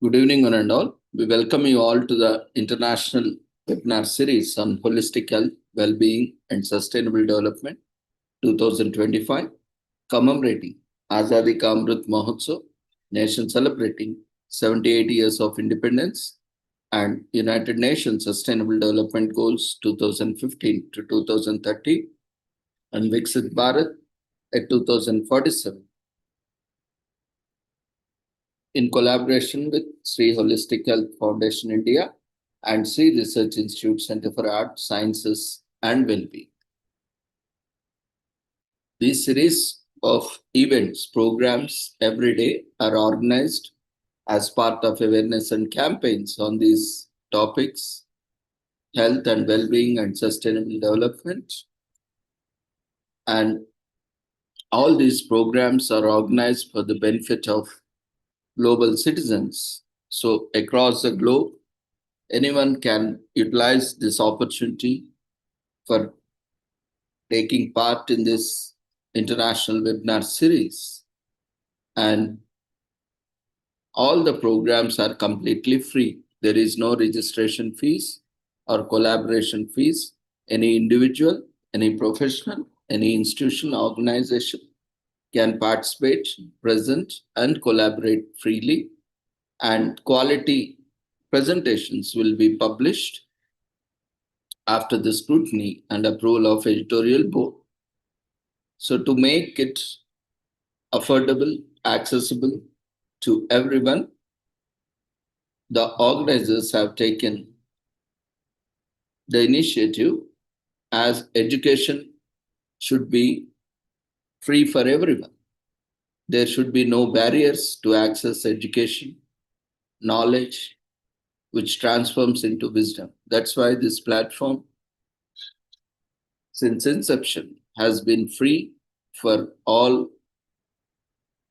Good evening, one and all. We welcome you all to the international webinar series on holistic health, well-being, and sustainable development 2025, commemorating Azadi Ka Amrit Mahotsav, nation celebrating 78 years of independence, and United Nations Sustainable Development Goals 2015 to 2030, and Viksit Bharat at 2047. In collaboration with Sri Holistic Health Foundation India and Sri Research Institute Center for Art, Sciences and Wellbeing. These series of events, programs every day are organized as part of awareness and campaigns on these topics, health and well-being and sustainable development. And all these programs are organized for the benefit of global citizens. So across the globe, anyone can utilize this opportunity for taking part in this international webinar series. And all the programs are completely free. There is no registration fees or collaboration fees. Any individual, any professional, any institution, organization can participate, present, and collaborate freely. And quality presentations will be published after the scrutiny and approval of editorial board. So to make it affordable, accessible to everyone, the organizers have taken the initiative as education should be free for everyone. There should be no barriers to access education, knowledge, which transforms into wisdom. That's why this platform, since inception, has been free for all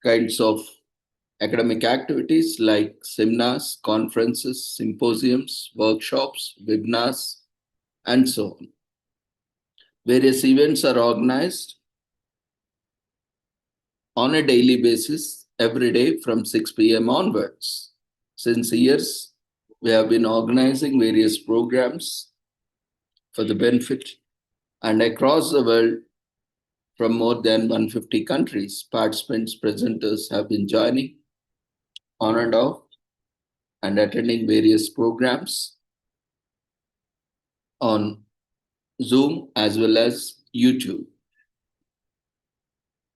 kinds of academic activities like seminars, conferences, symposiums, workshops, webinars, and so on. Various events are organized on a daily basis every day from 6 p.m. onwards. Since years, we have been organizing various programs for the benefit, and across the world, from more than 150 countries, participants, presenters have been joining on and off and attending various programs on Zoom as well as YouTube.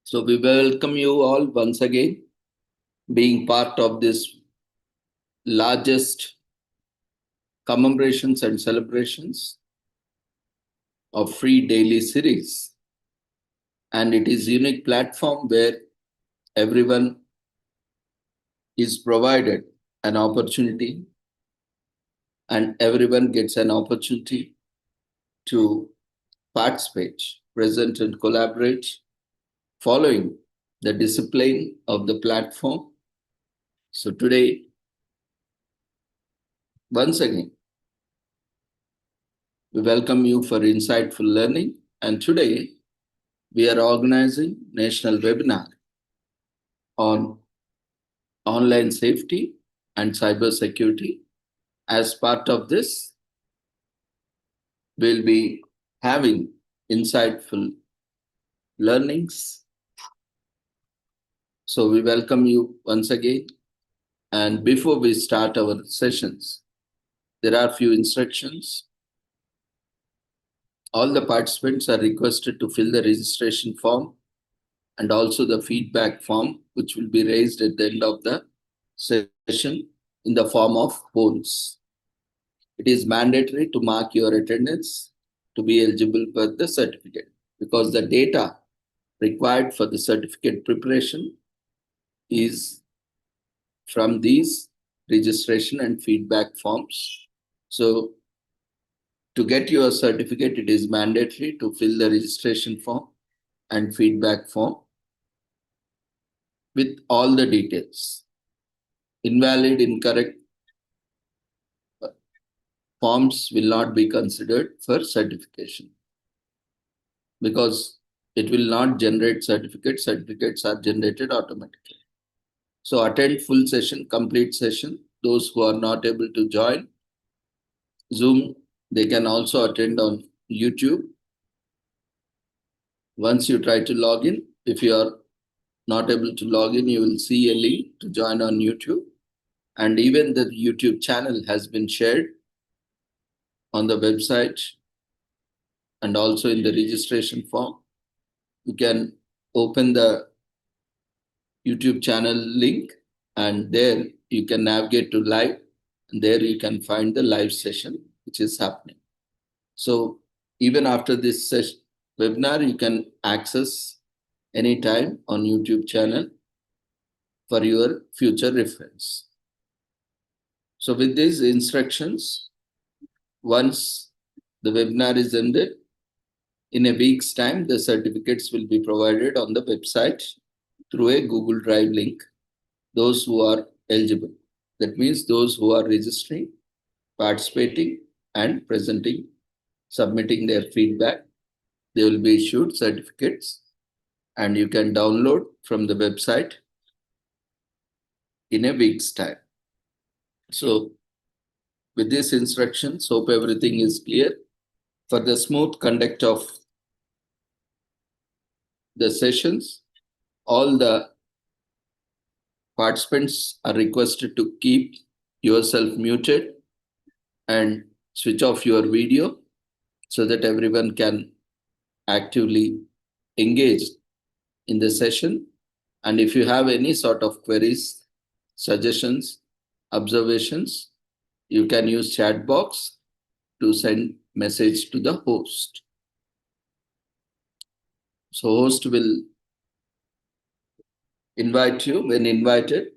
So we welcome you all once again, being part of this largest commemorations and celebrations of free daily series. And it is a unique platform where everyone is provided an opportunity and everyone gets an opportunity to participate, present, and collaborate following the discipline of the platform. So today, once again, we welcome you for insightful learning. And today, we are organizing national webinar on online safety and cybersecurity. As part of this, we'll be having insightful learnings. So we welcome you once again. And before we start our sessions, there are a few instructions. All the participants are requested to fill the registration form and also the feedback form, which will be raised at the end of the session in the form of polls. It is mandatory to mark your attendance to be eligible for the certificate, because the data required for the certificate preparation is from these registration and feedback forms. So to get your certificate, it is mandatory to fill the registration form and feedback form with all the details. Invalid, incorrect forms will not be considered for certification, because it will not generate certificates. Certificates are generated automatically. So attend full session, complete session, those who are not able to join Zoom, they can also attend on YouTube. Once you try to log in, if you are not able to log in, you will see a link to join on YouTube. And even the YouTube channel has been shared on the website and also in the registration form. You can open the YouTube channel link and there you can navigate to live, and there you can find the live session which is happening. So even after this webinar, you can access anytime on YouTube channel for your future reference. So with these instructions, once the webinar is ended, in a week's time, the certificates will be provided on the website through a Google Drive link. Those who are eligible. That means those who are registering, participating, and presenting, submitting their feedback, they will be issued certificates and you can download from the website in a week's time. So with these instructions, hope everything is clear. For the smooth conduct of the sessions, all the participants are requested to keep yourself muted and switch off your video so that everyone can actively engage in the session. And if you have any sort of queries, suggestions, observations, you can use chat box to send message to the host. So host will invite you. When invited,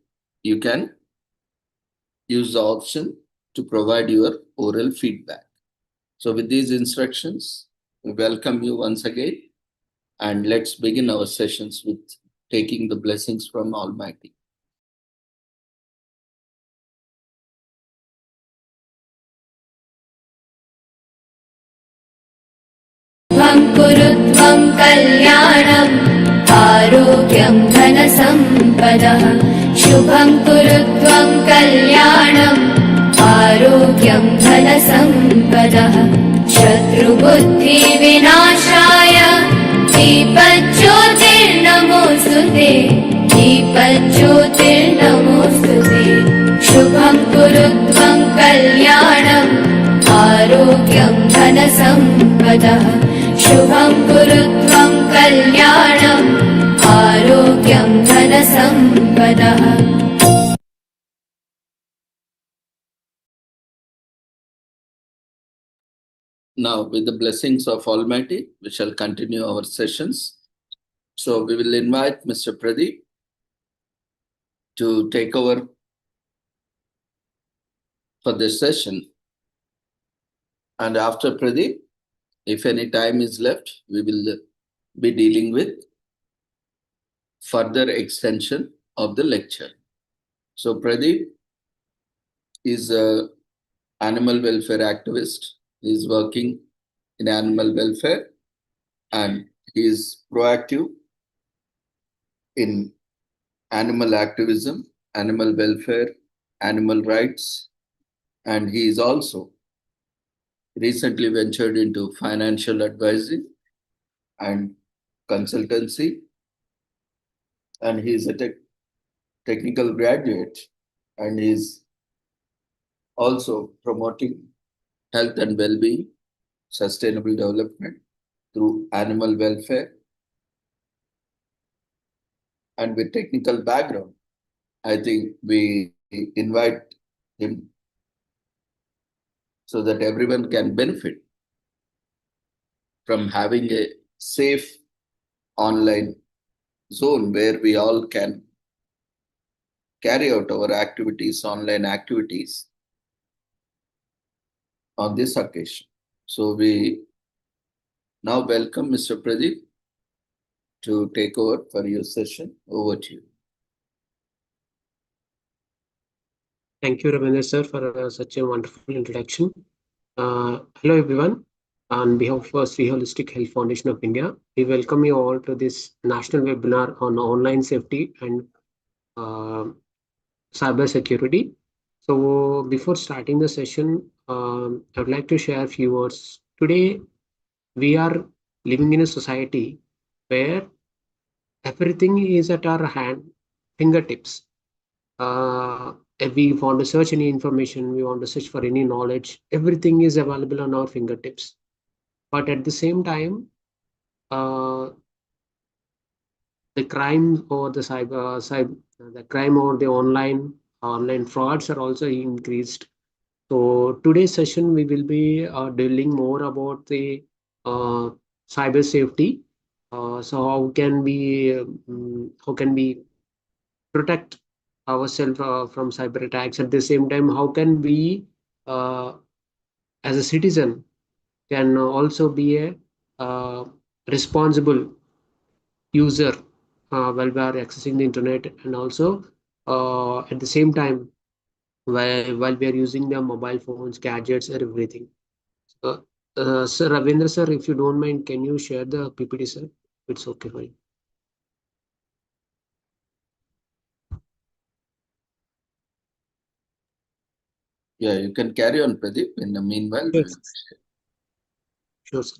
you can use the option to provide your oral feedback. So with these instructions, we welcome you once again, and let's begin our sessions with taking the blessings from Almighty. कुरुत्वं कल्याणम् आरोग्यं धनसम्पदः शुभं कुरुत्वं कल्याणम् आरोग्यं धनसम्पदः शत्रुबुद्धिविनाशाय दीपज्योतिर्नमोऽस्तुते दीपज्योतिर्नमोऽस्तुते शुभं कुरुत्वं कल्याणम् आरोग्यं धनसम्पदः शुभं कुरुत्वं कल्याणम् आरोग्यं धनसम्पदः. Now, with the blessings of Almighty, we shall continue our sessions. So we will invite Mr. Pradeep to take over for this session. And after Pradeep, if any time is left, we will be dealing with further extension of the lecture. So Pradeep is an animal welfare activist. He is working in animal welfare and he is proactive in animal activism, animal welfare, animal rights, and he is also recently ventured into financial advising and consultancy, and he is a technical graduate, and he is also promoting health and well-being, sustainable development through animal welfare. And with technical background, I think we invite him so that everyone can benefit from having a safe online zone where we all can carry out our activities, online activities on this occasion. So we now welcome Mr. Pradeep to take over for your session. Over to you. Thank you, Ravindra sir, for such a wonderful introduction. Hello, everyone. On behalf of Sri Holistic Health Foundation of India, we welcome you all to this national webinar on online safety and cyber security. So before starting the session, I would like to share a few words. Today, we are living in a society where everything is at our hand fingertips. If we want to search any information, we want to search for any knowledge, everything is available on our fingertips. But at the same time, uh, the crime or the crime or the online frauds are also increased. So today's session we will be dealing more about the uh, cyber safety. So how can we protect ourselves from cyber attacks? At the same time, how can we uh, as a citizen can also be a uh, responsible user while we are accessing the internet, and also at the same time while we are using the mobile phones, gadgets, and everything. Uh, Sir Ravindra sir, if you don't mind, can you share the PPT, sir? It's okay for you. Yeah, you can carry on, Pradeep. In the meanwhile, Sure, sure, sir.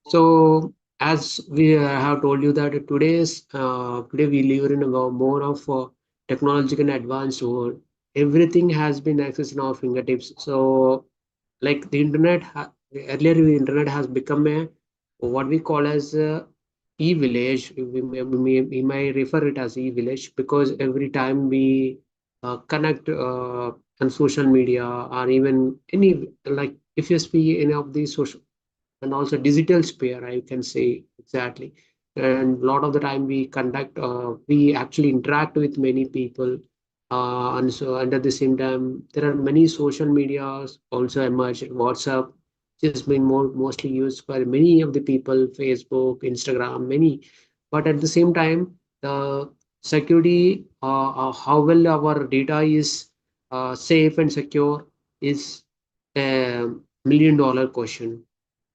So, as we have told you that today we live in a more of technological advanced world. Everything has been accessed in our fingertips. So, like the earlier the internet has become a what we call as a e-village. We may refer it as e-village because every time we connect on social media or even any, like if you see any of these social and also digital sphere, I can say exactly. And a lot of the time we actually interact with many people, and at the same time there are many social medias also emerged. WhatsApp has been mostly used by many of the people, Facebook, Instagram, many. But at the same time, the security, how well our data is safe and secure is a million-dollar question.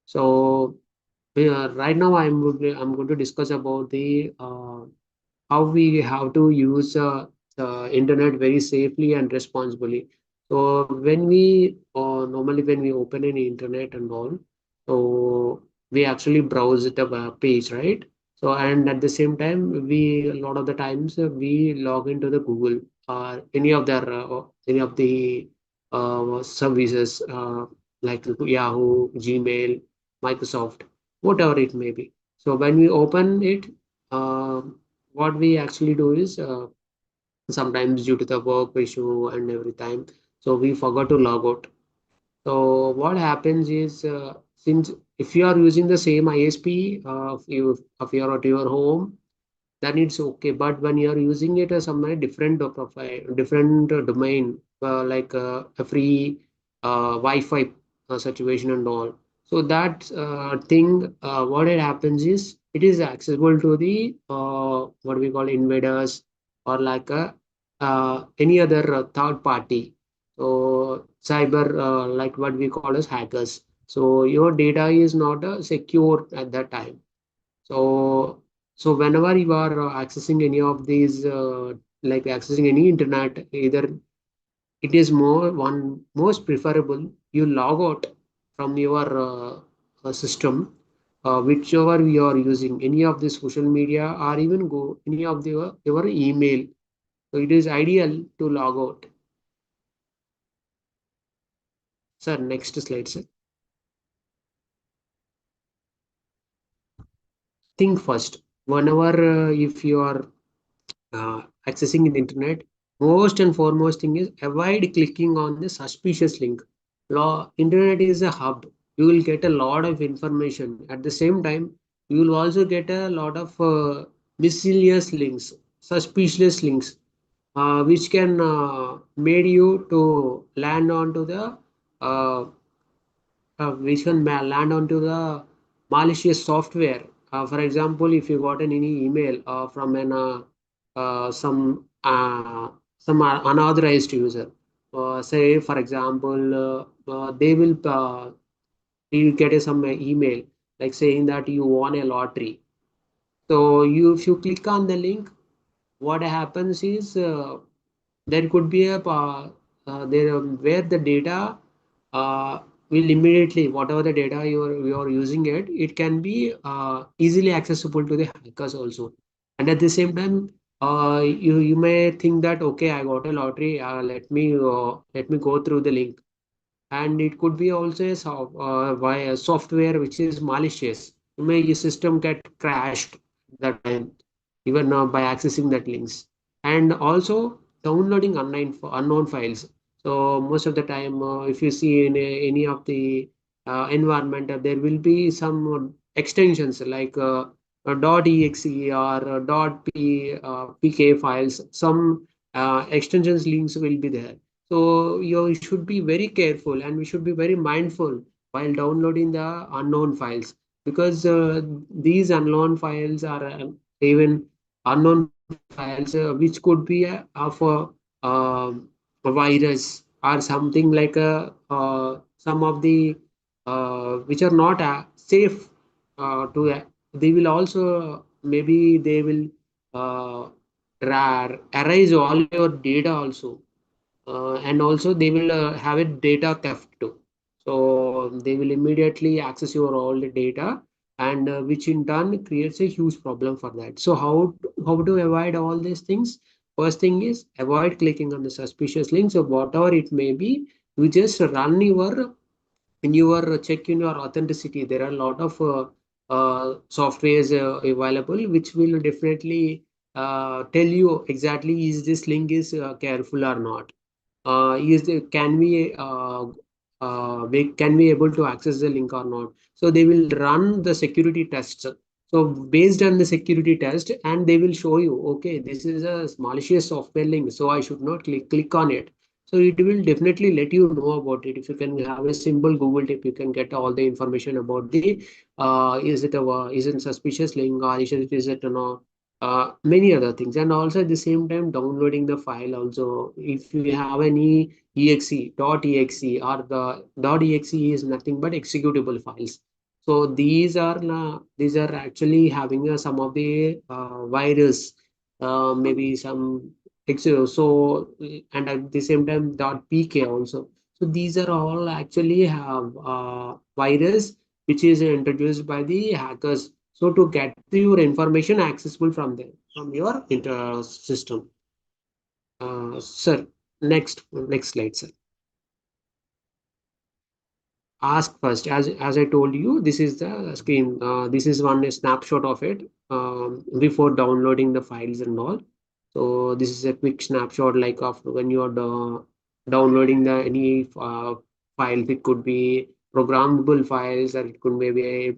So right now I'm going to discuss about the how we have to use the internet very safely and responsibly. So when we normally when we open an internet and all, so we actually browse the page, right? So and at the same time, we a lot of the times we log into the Google or any of the services like Yahoo, Gmail, Microsoft, whatever it may be. So when we open it, what we actually do is sometimes due to the work issue and every time, so we forgot to log out. So what happens is since if you are using the same ISP of your at your home, then it's okay. But when you are using it as some different profile, different domain, like a free Wi-Fi situation and all. So that thing, what it happens is it is accessible to the what we call invaders or like a any other third party. So cyber, like what we call as hackers. So your data is not secure at that time. So, so whenever you are accessing any of these, like accessing any internet, either it is most preferable you log out from your system, whichever you are using, any of the social media or even go any of the your email. So it is ideal to log out. Sir, next slide, sir. Think first. Whenever if you are accessing the internet, most and foremost thing is avoid clicking on the suspicious link. Internet is a hub. You will get a lot of information. At the same time, you will also get a lot of miscellaneous links, suspicious links, which can made you to land onto the uh, which can land onto the malicious software. For example, if you got any email from an some unauthorized user, say for example, you get some email like saying that you won a lottery. So you if you click on the link, what happens is there could be a where the data will immediately, whatever the data you're using, it can be easily accessible to the hackers also. And at the same time, you may think that, okay, I got a lottery, let me go through the link. And it could be also via software which is malicious. Your system get crashed that time, even by accessing that links. And also downloading unknown files. So most of the time, if you see in any of the environment, there will be some extensions like .exe or .pk files. Some extensions links will be there. So you should be very careful, and we should be very mindful while downloading the unknown files, because these unknown files are even unknown files which could be a virus or something like some of the which are not safe they will also, maybe they will uh, erase all your data also. And also they will have a data theft too. So they will immediately access your all the data, and which in turn creates a huge problem for that. So how to avoid all these things? First thing is avoid clicking on the suspicious links or whatever it may be. You just run your in your check in your authenticity. There are a lot of softwares available which will definitely tell you exactly is this link is careful or not. Can we able to access the link or not? So they will run the security tests. So based on the security test, and they will show you, okay, this is a malicious software link, so I should not click on it. So it will definitely let you know about it. If you can have a simple Google tip, you can get all the information about the is it suspicious link, or is it not, many other things. And also at the same time downloading the file also. If you have any exe or the .exe is nothing but executable files. So these are actually having some of the virus, maybe some so, and at the same time .pk also. So these are all actually have virus which is introduced by the hackers, so to get your information accessible from there, from your system. Sir, next slide, sir. Ask first, as I told you, this is the screen. This is one snapshot of it before downloading the files and all. So this is a quick snapshot, like of when you are downloading the any files. It could be programmable files, or it could maybe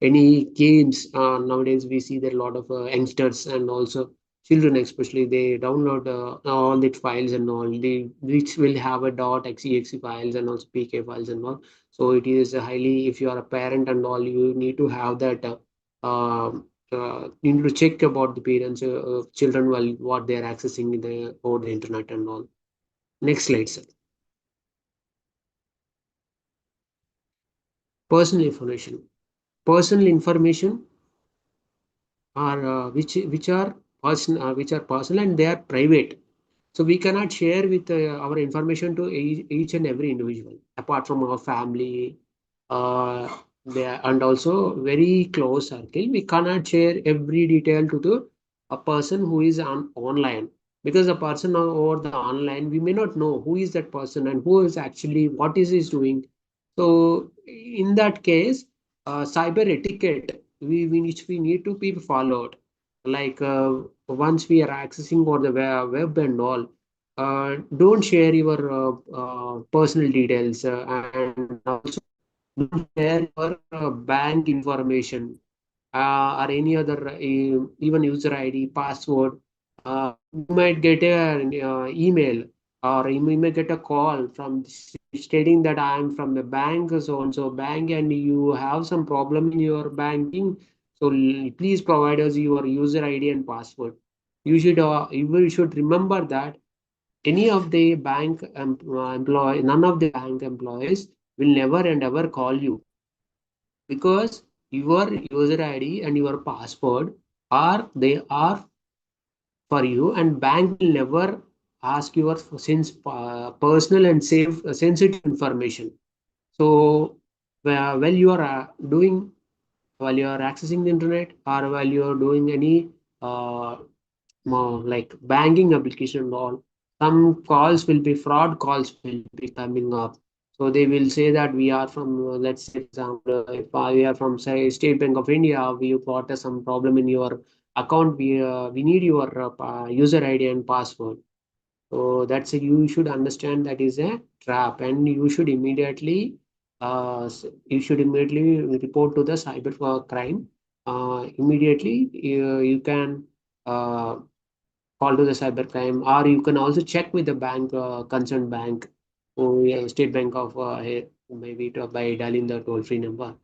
any games. Nowadays we see that a lot of youngsters and also children especially, they download all the files and all the which will have a .exe files and also pk files and all. So it is highly, if you are a parent and all, you need to have that you need to check about the parents children while what they are accessing over the internet and all. Next slide, sir. Personal information. Personal information are which are personal and they are private. So we cannot share with our information to each and every individual apart from our family, uh, and also very close circle. We cannot share every detail to the a person who is online, because a person over the online, we may not know who is that person and who is actually what is he doing. So in that case, cyber etiquette we need to be followed. Like once we are accessing or the web and all, don't share your personal details, and also don't share your bank information, or any other even user ID, password. You might get a email, or you may get a call from stating that I am from the bank, so and so bank, and you have some problem in your banking. So please provide us your user ID and password. You should remember that any of the bank employee, none of the bank employees will never and ever call you, because your user ID and your password are for you, and bank will never ask your personal and sensitive information. So while you are while you are accessing the internet, or while you are doing any uh, like banking application and all, some calls will be fraud calls will be coming up. So they will say that we are from, let's say, for example, if we are from, say, State Bank of India, we got some problem in your account. We need your user ID and password. So that's you should understand that is a trap, and you should immediately report to the cyber crime. Immediately, you can uh, call to the cybercrime, or you can also check with the bank, concerned bank, or State Bank of maybe by dialing the toll-free number.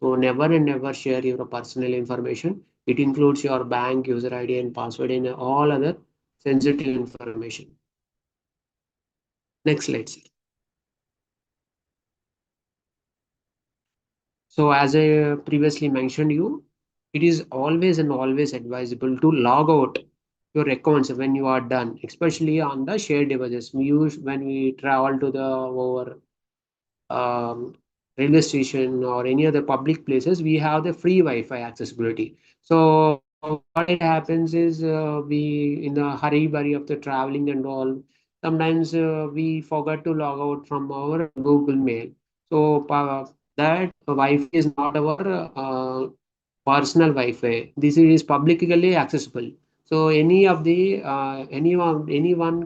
So never and never share your personal information. It includes your bank user ID and password and all other sensitive information. Next slide, sir. So as I previously mentioned you, it is always and always advisable to log out your accounts when you are done, especially on the shared devices. We use when we travel to the over railway station or any other public places, we have the free Wi-Fi accessibility. So what it happens is, we in the hurry worry of the traveling and all, sometimes we forgot to log out from our Google Mail. So that Wi-Fi is not our personal Wi-Fi. This is publicly accessible. So anyone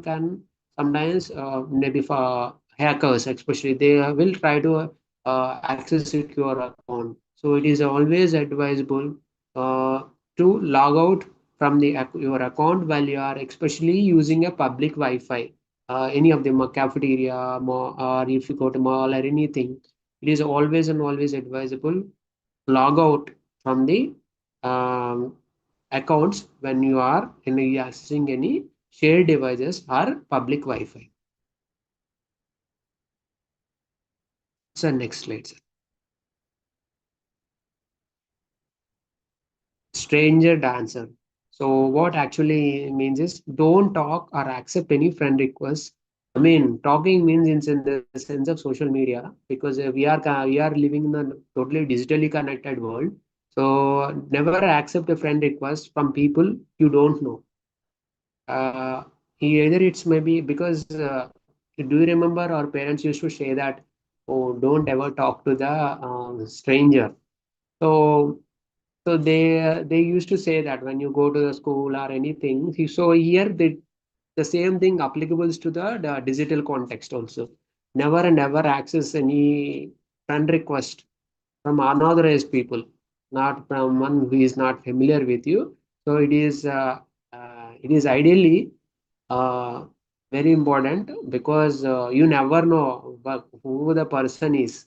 can sometimes, maybe for hackers especially, they will try to access it your account. So it is always advisable uh, to log out from your account while you are especially using a public Wi-Fi. Any of the cafeteria, mall, or if you go to mall or anything, it is always and always advisable log out from the um, accounts when you are accessing any shared devices or public Wi-Fi. So next slide, sir. Stranger dancer. So what actually means is, don't talk or accept any friend requests. I mean, talking means in the sense of social media, because we are living in a totally digitally connected world. So never accept a friend request from people you don't know. Uh, Either it's maybe because, do you remember our parents used to say that, oh, don't ever talk to the stranger. So they used to say that when you go to the school or anything. So here the same thing applicable to the digital context also. Never and never access any friend request from unauthorized people, not from one who is not familiar with you. So it is ideally uh, very important, because you never know who the person is.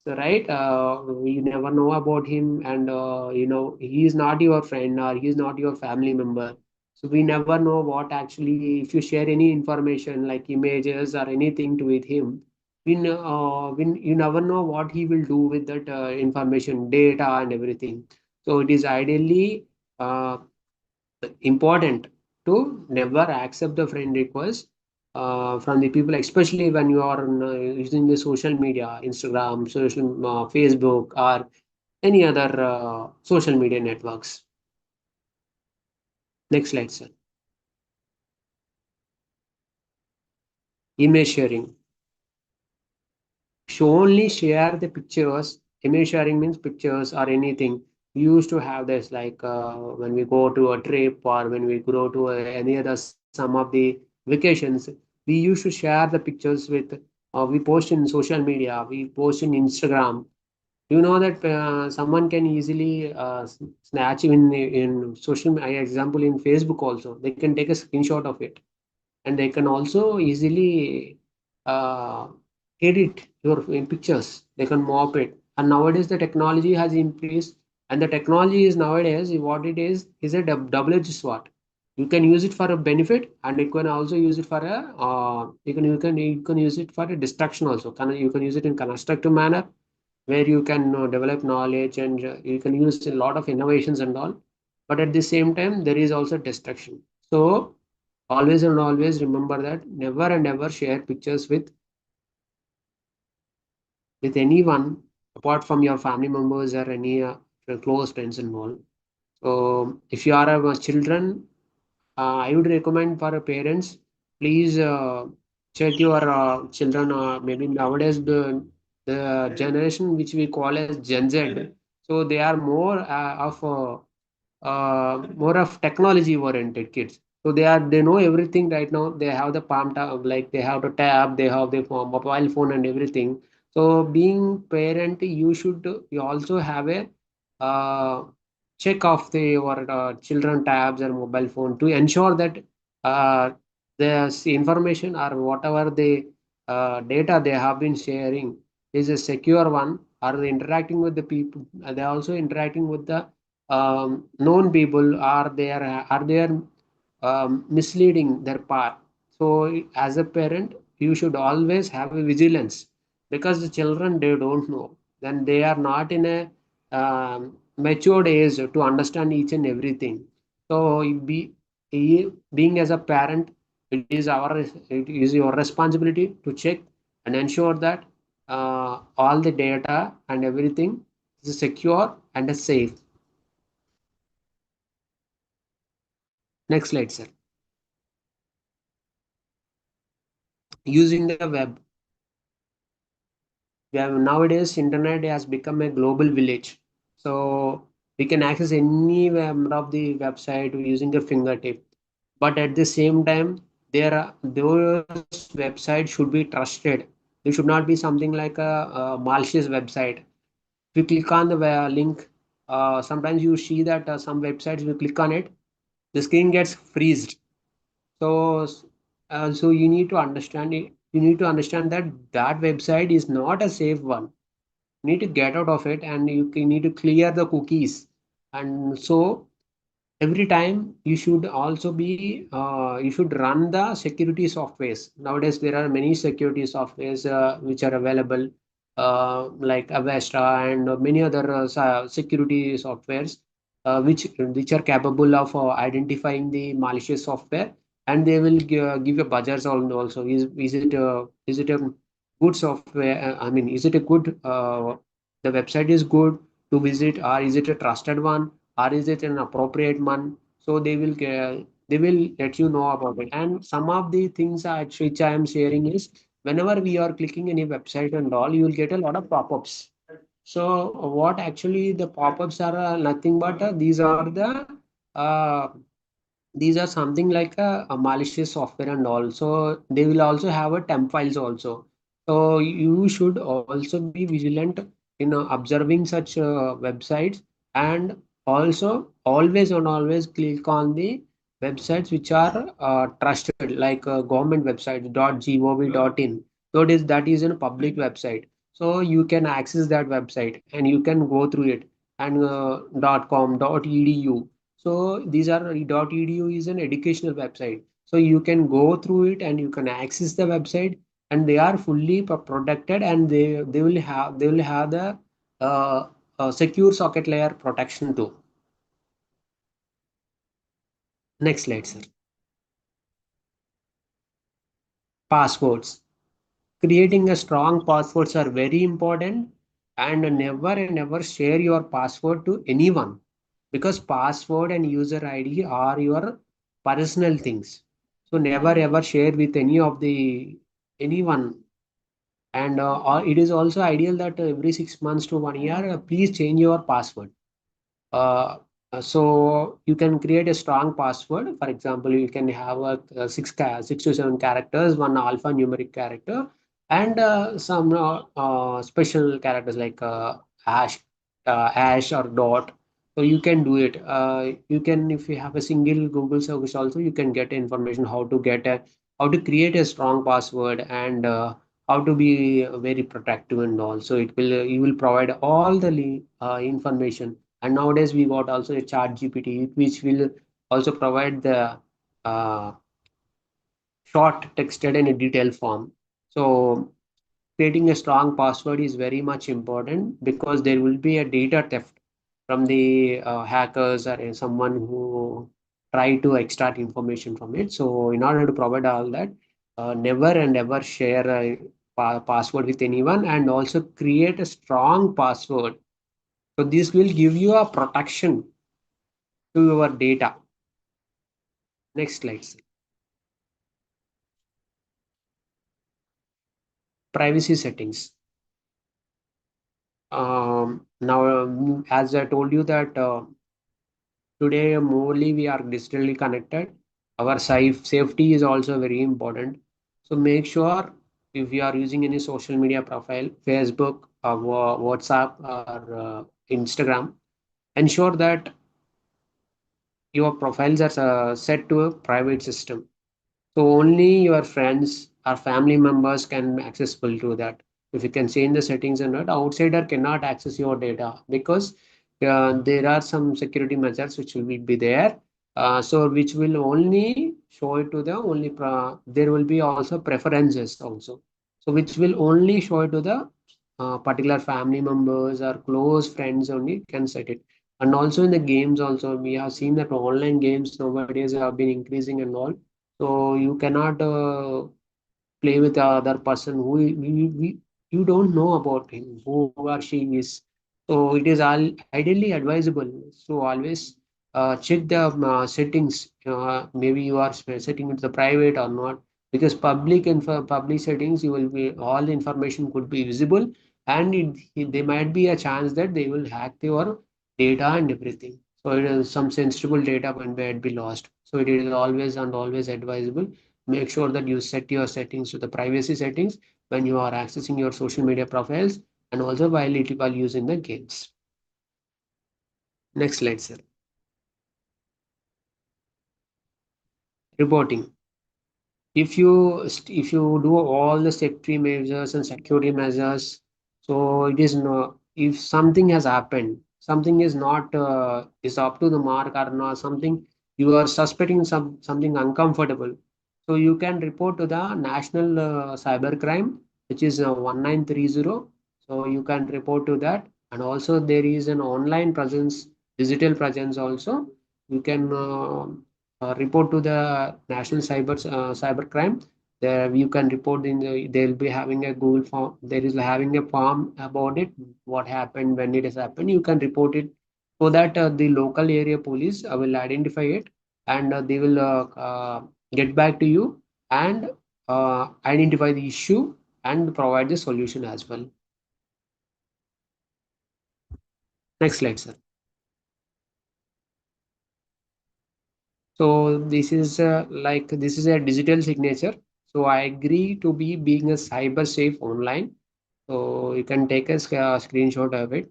So right, you never know about him, and he is not your friend or he is not your family member. So we never know what actually, if you share any information like images or anything to with him, you never know what he will do with that information, data, and everything. So it is ideally uh, important to never accept the friend request from the people, especially when you are using the social media, Instagram, Facebook, or any other social media networks. Next slide, sir. Image sharing. Should only share the pictures. Image sharing means pictures or anything. We used to have this, like when we go to a trip, or when we go to any other some of the vacations, we used to share the pictures with. We post in social media. We post in Instagram. You know that someone can easily snatch in social example in Facebook also. They can take a screenshot of it, and they can also easily uh, edit your pictures. They can mop it, and nowadays the technology has increased, and the technology is nowadays what it is a double-edged sword. You can use it for a benefit, and you can also use it for a you can use it for a destruction also. You can use it in constructive manner, where you can develop knowledge, and you can use a lot of innovations and all. But at the same time, there is also destruction. So always and always remember that never and ever share pictures with anyone apart from your family members or any your close friends and all. So if you are children, I would recommend for parents, please check your children. Maybe nowadays the generation which we call as Gen Z, so they are more of technology oriented kids. So they know everything right now. They have the palm tab, like they have the tab, they have the mobile phone and everything. So being parent, you also have a uh, check of your children tabs or mobile phone to ensure that uh, the information or whatever the data they have been sharing is a secure one. Are they interacting with the people? Are they also interacting with the known people? Are they misleading their path? So as a parent, you should always have a vigilance, because the children, they don't know, then they are not in a matured age to understand each and everything. So being as a parent, it is your responsibility to check and ensure that all the data and everything is secure and is safe. Next slide, sir. Using the web. Nowadays, internet has become a global village. So we can access any member of the website using a fingertip. But at the same time, those websites should be trusted. They should not be something like a malicious website. If you click on the link, sometimes you see that some websites, you click on it, the screen gets freezed. So you need to understand it. You need to understand that that website is not a safe one. You need to get out of it, and need to clear the cookies. And so every time you should also be you should run the security softwares. Nowadays there are many security softwares which are available, like Avesta and many other security softwares, which are capable of identifying the malicious software, and they will give a buzzers also. Is it a good software? I mean, is it a good the website is good to visit, or is it a trusted one, or is it an appropriate one? So they will let you know about it. And some of the things which I am sharing is, whenever we are clicking any website and all, you will get a lot of pop-ups. So what actually the pop-ups are, nothing but uh, these are something like a malicious software, and also they will also have a temp files also. So you should also be vigilant in observing such websites, and also always and always click on the websites which are trusted, like government websites .gov.in. So that is a public website, so you can access that website and you can go through it. And .com, .edu, so these are .edu is an educational website. So you can go through it and you can access the website, and they are fully protected, and they will have the secure socket layer protection too. Next slide, sir. Passwords. Creating a strong passwords are very important, and never share your password to anyone, because password and user ID are your personal things. So never ever share with anyone. And it is also ideal that every 6 months to 1 year, please change your password. uh, so you can create a strong password. For example, you can have six to seven characters, one alphanumeric character, and some special characters like hash or dot. So you can do it. You can, if you have a single Google service also, you can get information how to create a strong password, and how to be very protective and all. So you will provide all the information. And nowadays we got also a chat GPT, which will also provide the uh, short texted in a detailed form. So creating a strong password is very much important, because there will be a data theft from the hackers or someone who try to extract information from it. So in order to provide all that, never and ever share a password with anyone, and also create a strong password. So this will give you a protection to your data. Next slide. Privacy settings. Now, as I told you that today morely we are digitally connected. Our safety is also very important. So make sure if you are using any social media profile, Facebook or WhatsApp or Instagram, ensure that your profiles are set to a private system. So only your friends or family members can accessible to that. If you can change the settings and not, outsider cannot access your data because there are some security measures which will be there. So which will only show it to the only there will be also preferences also. So which will only show it to the particular family members or close friends only can set it. And also in the games also we have seen that online games nowadays have been increasing and all, so you cannot play with the other person who you don't know about him, who or she is. So it is all ideally advisable. So always check the settings. Maybe you are setting it the private or not, because public info, public settings, you will be all the information could be visible, and there might be a chance that they will hack your data and everything. So it is some sensitive data might be lost. So it is always and always advisable. Make sure that you set your settings to the privacy settings when you are accessing your social media profiles, and also while using the games. Next slide, sir. Reporting. If you do all the safety measures and security measures, so it is no, if something has happened, something is not is up to the mark or not, something you are suspecting something uncomfortable, so you can report to the national cybercrime, which is 1930. So you can report to that. And also there is an online presence, digital presence also. You can report to the national cybercrime. There you can report in they'll be having a Google form. There is having a form about it, what happened, when it has happened. You can report it so that the local area police will identify it, and they will get back to you and identify the issue and provide the solution as well. Next slide, sir. So this is this is a digital signature. So I agree to be being a cyber safe online. So you can take a screenshot of it.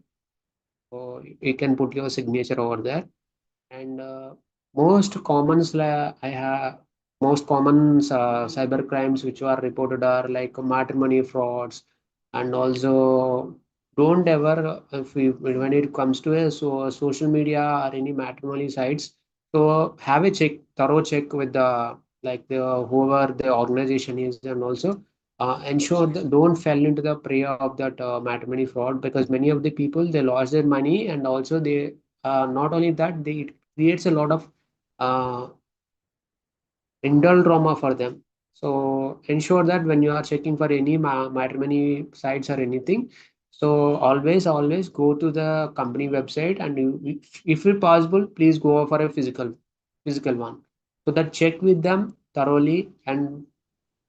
So you can put your signature over there. And most common I have most common cyber crimes which are reported are like matrimony frauds, and also don't ever if we, when it comes to a social media or any matrimony sites, so have a thorough check with the like the whoever the organization is, and also ensure that don't fall into the prey of that matrimony fraud, because many of the people they lost their money, and also they not only that they it creates a lot of uh, internal trauma for them. So ensure that when you are checking for any matrimony sites or anything, so always go to the company website, and if it possible, please go for a physical one. So that check with them thoroughly, and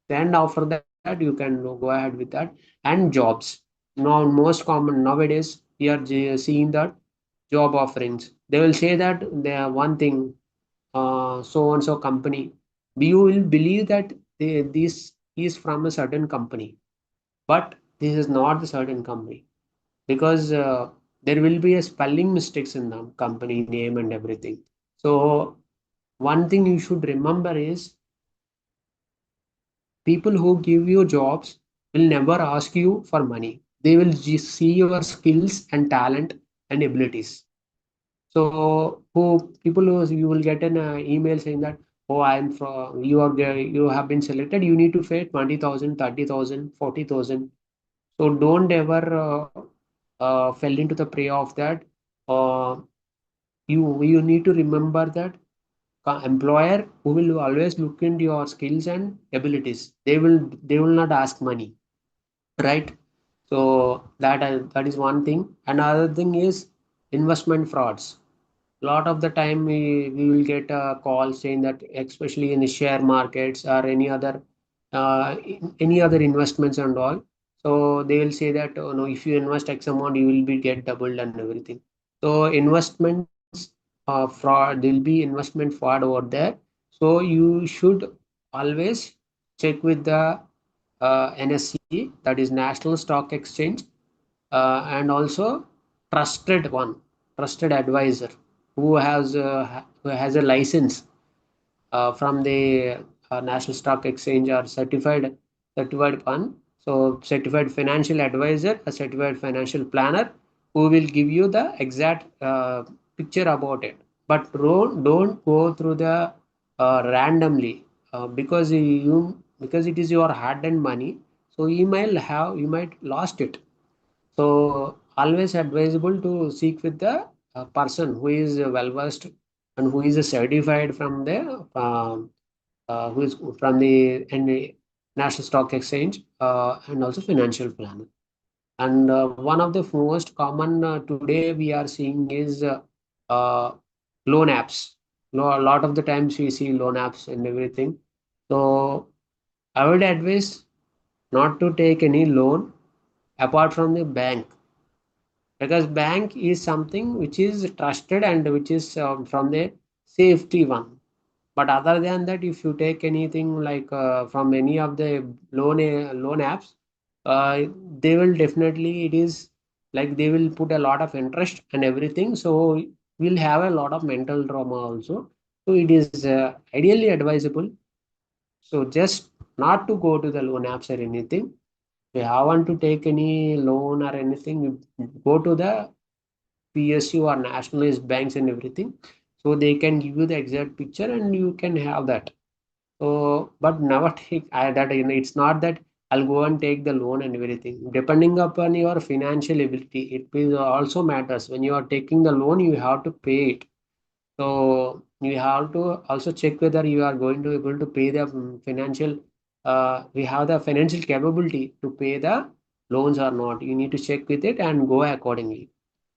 then after that you can go ahead with that. And jobs. Now most common nowadays we are seeing that job offerings. They will say that they are one thing, so and so company. You will believe that this is from a certain company, but this is not the certain company, because there will be a spelling mistakes in the company name and everything. So one thing you should remember is people who give you jobs will never ask you for money. They will just see your skills and talent and abilities. So who people who you will get an email saying that, oh, I'm from you are there, you have been selected, you need to pay 20,000, 30,000, 40,000. So don't ever fell into the prey of that. uh, you need to remember that employer who will always look into your skills and abilities. They will not ask money, right? So that is one thing. Another thing is investment frauds. Lot of the time we will get a call saying that, especially in the share markets or any other investments and all. So they will say that, oh, no, if you invest X amount, you will be get doubled and everything. So investments fraud, there will be investment fraud over there. So you should always check with the NSE, that is National Stock Exchange, and also trusted one, trusted advisor who has a license from the National Stock Exchange, or certified one. So certified financial advisor, a certified financial planner, who will give you the exact picture about it. But don't go through the randomly, because it is your hard-earned money. So you might lost it. So always advisable to seek with the person who is well versed and who is certified from the who is from the National Stock Exchange, and also financial planner. And one of the most common today we are seeing is uh, loan apps. A lot of the times we see loan apps and everything. So I would advise not to take any loan apart from the bank, because bank is something which is trusted and which is from the safety one. But other than that, if you take anything like from any of the loan apps, uh, they will definitely, it is like they will put a lot of interest and everything, so we'll have a lot of mental trauma also. So it is ideally advisable, so just not to go to the loan apps or anything. If you want to take any loan or anything, you go to the PSU or nationalized banks and everything. So they can give you the exact picture and you can have that. So, but never take that, it's not that I'll go and take the loan and everything. Depending upon your financial ability, it will also matters. When you are taking the loan, you have to pay it. So you have to also check whether you are going to able to pay the financial. We have the financial capability to pay the loans or not. You need to check with it and go accordingly.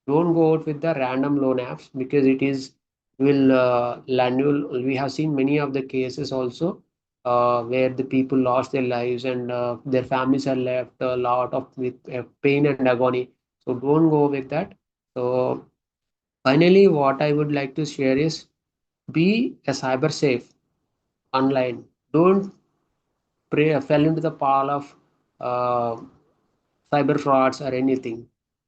Don't go out with the random loan apps, because it is will land you. We have seen many of the cases also where the people lost their lives, and their families are left a lot of with pain and agony. So don't go with that. So finally, what I would like to share is, be a cyber safe online. Don't fell into the pile of uh, cyber frauds or anything.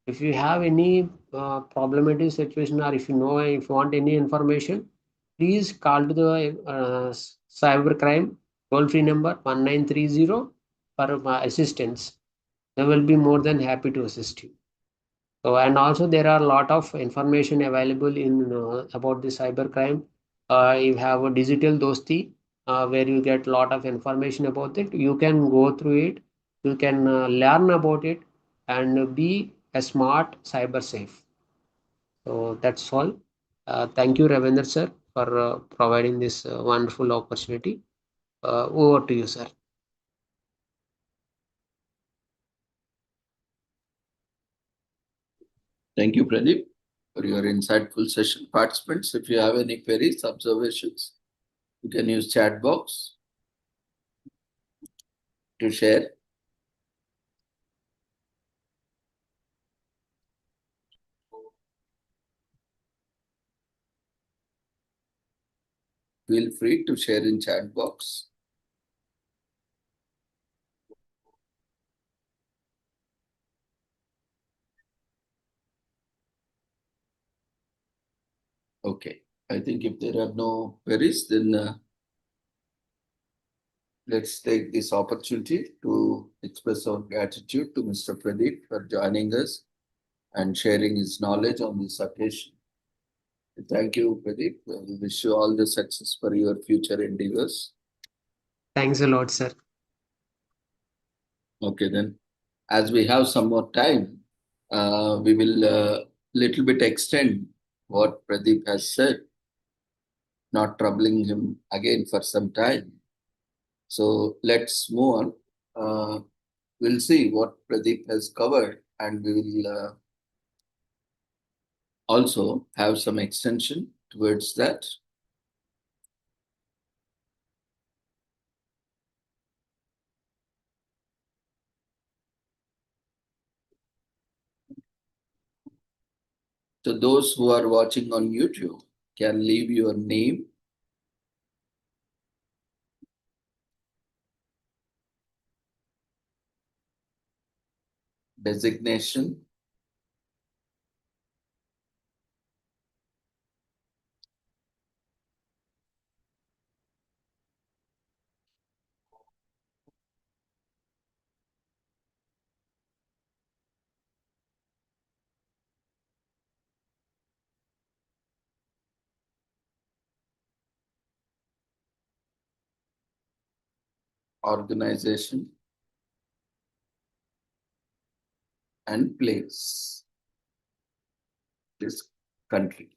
If you have any problematic situation, or if you want any information, please call to the cyber crime toll free number 1930 for assistance. They will be more than happy to assist you. So, and also there are a lot of information available in about the cyber crime. You have a digital dosti where you get a lot of information about it. You can go through it. You can learn about it and be a smart cyber safe. So that's all. Thank you, Ravindra sir, for providing this wonderful opportunity. Over to you, sir. Thank you, Pradeep, for your insightful session. Participants, if you have any queries, observations, you can use chat box to share. Feel free to share in chat box. Okay, I think if there are no queries, then let's take this opportunity to express our gratitude to Mr. Pradeep for joining us and sharing his knowledge on this occasion. Thank you, Pradeep. We wish you all the success for your future endeavors. Thanks a lot, sir. Okay, then, as we have some more time, we will little bit extend what Pradeep has said. not troubling him again for some time. So let's move on. We'll see what Pradeep has covered, and we will also have some extension towards that. So those who are watching on YouTube can leave your name, designation, organization, and place, this country.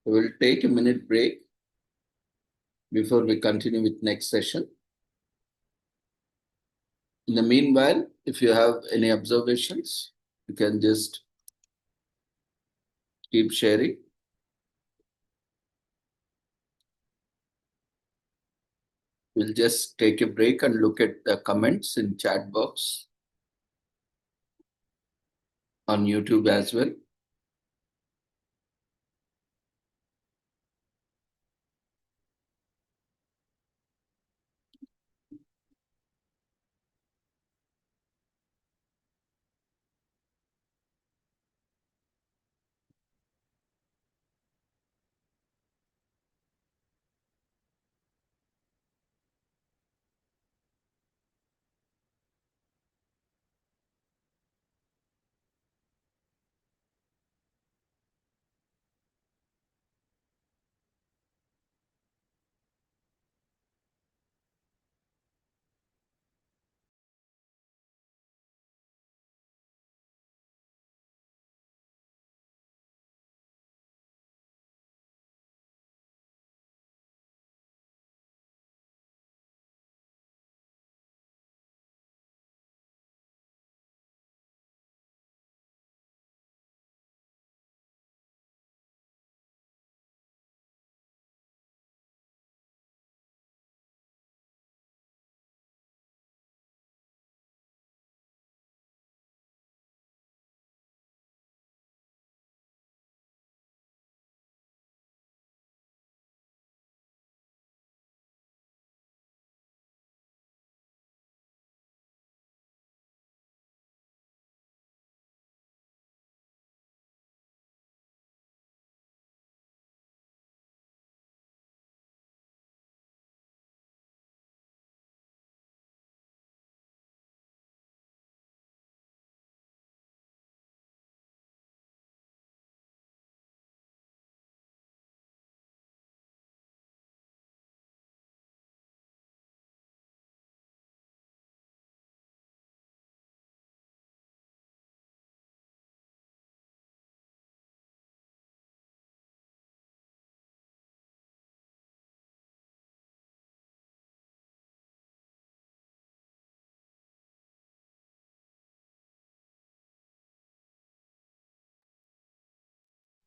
We will take a minute break before we continue with next session. In the meanwhile, if you have any observations, you can just keep sharing. We'll just take a break and look at the comments in chat box on YouTube as well.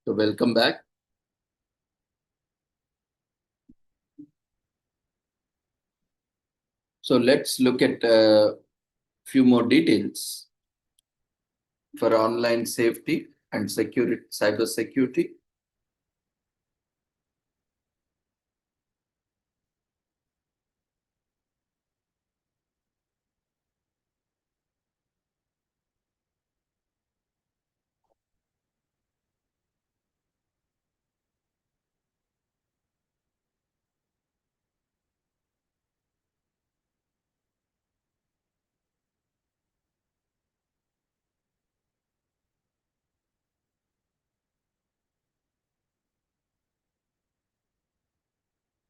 So welcome back. So let's look at a few more details for online safety. and security, cyber security.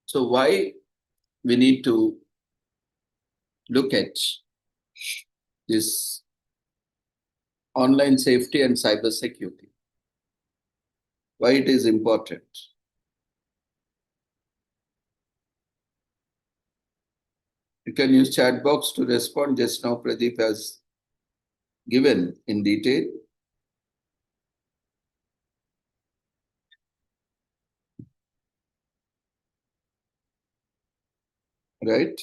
So why we need to look at this online safety and cyber security? Why it is important? You can use chat box to respond. Just now Pradeep has given in detail. Right?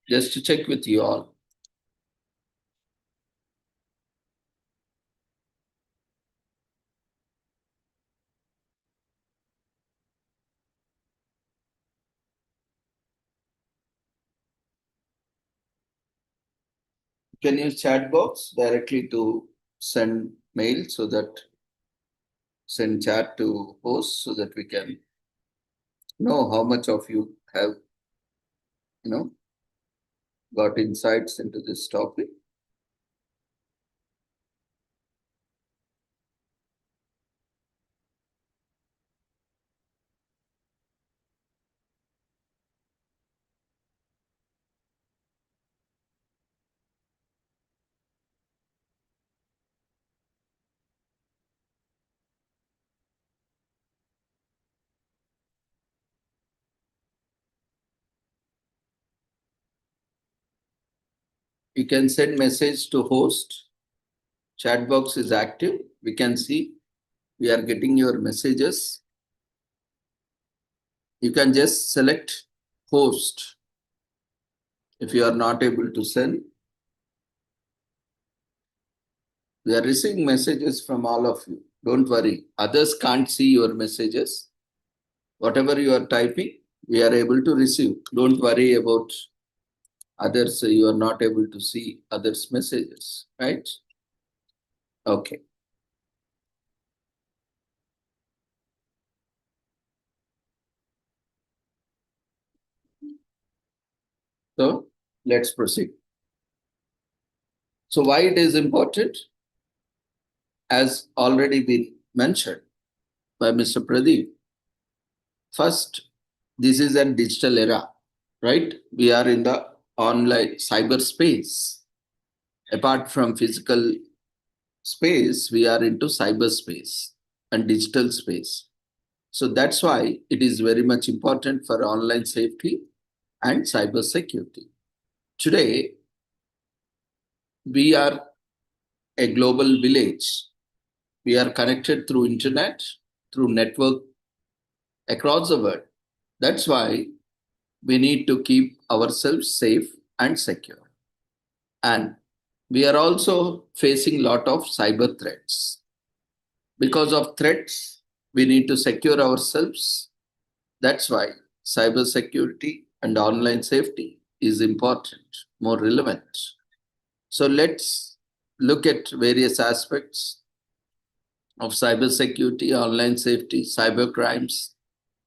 Just to check with you all. You can use chat box directly to send mail, so that send chat to host, so that we can know how much of you have, got insights into this topic. You can send message to host. Chat box is active. We can see we are getting your messages. You can just select host. If you are not able to send, we are receiving messages from all of you. Don't worry. Others can't see your messages. Whatever you are typing, we are able to receive. Don't worry about others. You are not able to see others' messages, right? Okay. So let's proceed. So why it is important? As already been mentioned by Mr. Pradeep. First, this is a digital era, right? We are in the online cyberspace. Apart from physical space, we are into cyberspace and digital space. So that's why it is very much important for online safety and cyber security. Today, we are a global village. We are connected through internet, through network across the world. That's why we need to keep ourselves safe and secure. And we are also facing a lot of cyber threats. Because of threats, we need to secure ourselves. That's why cyber security and online safety is important, more relevant. So let's look at various aspects of cyber security, online safety, cyber crimes,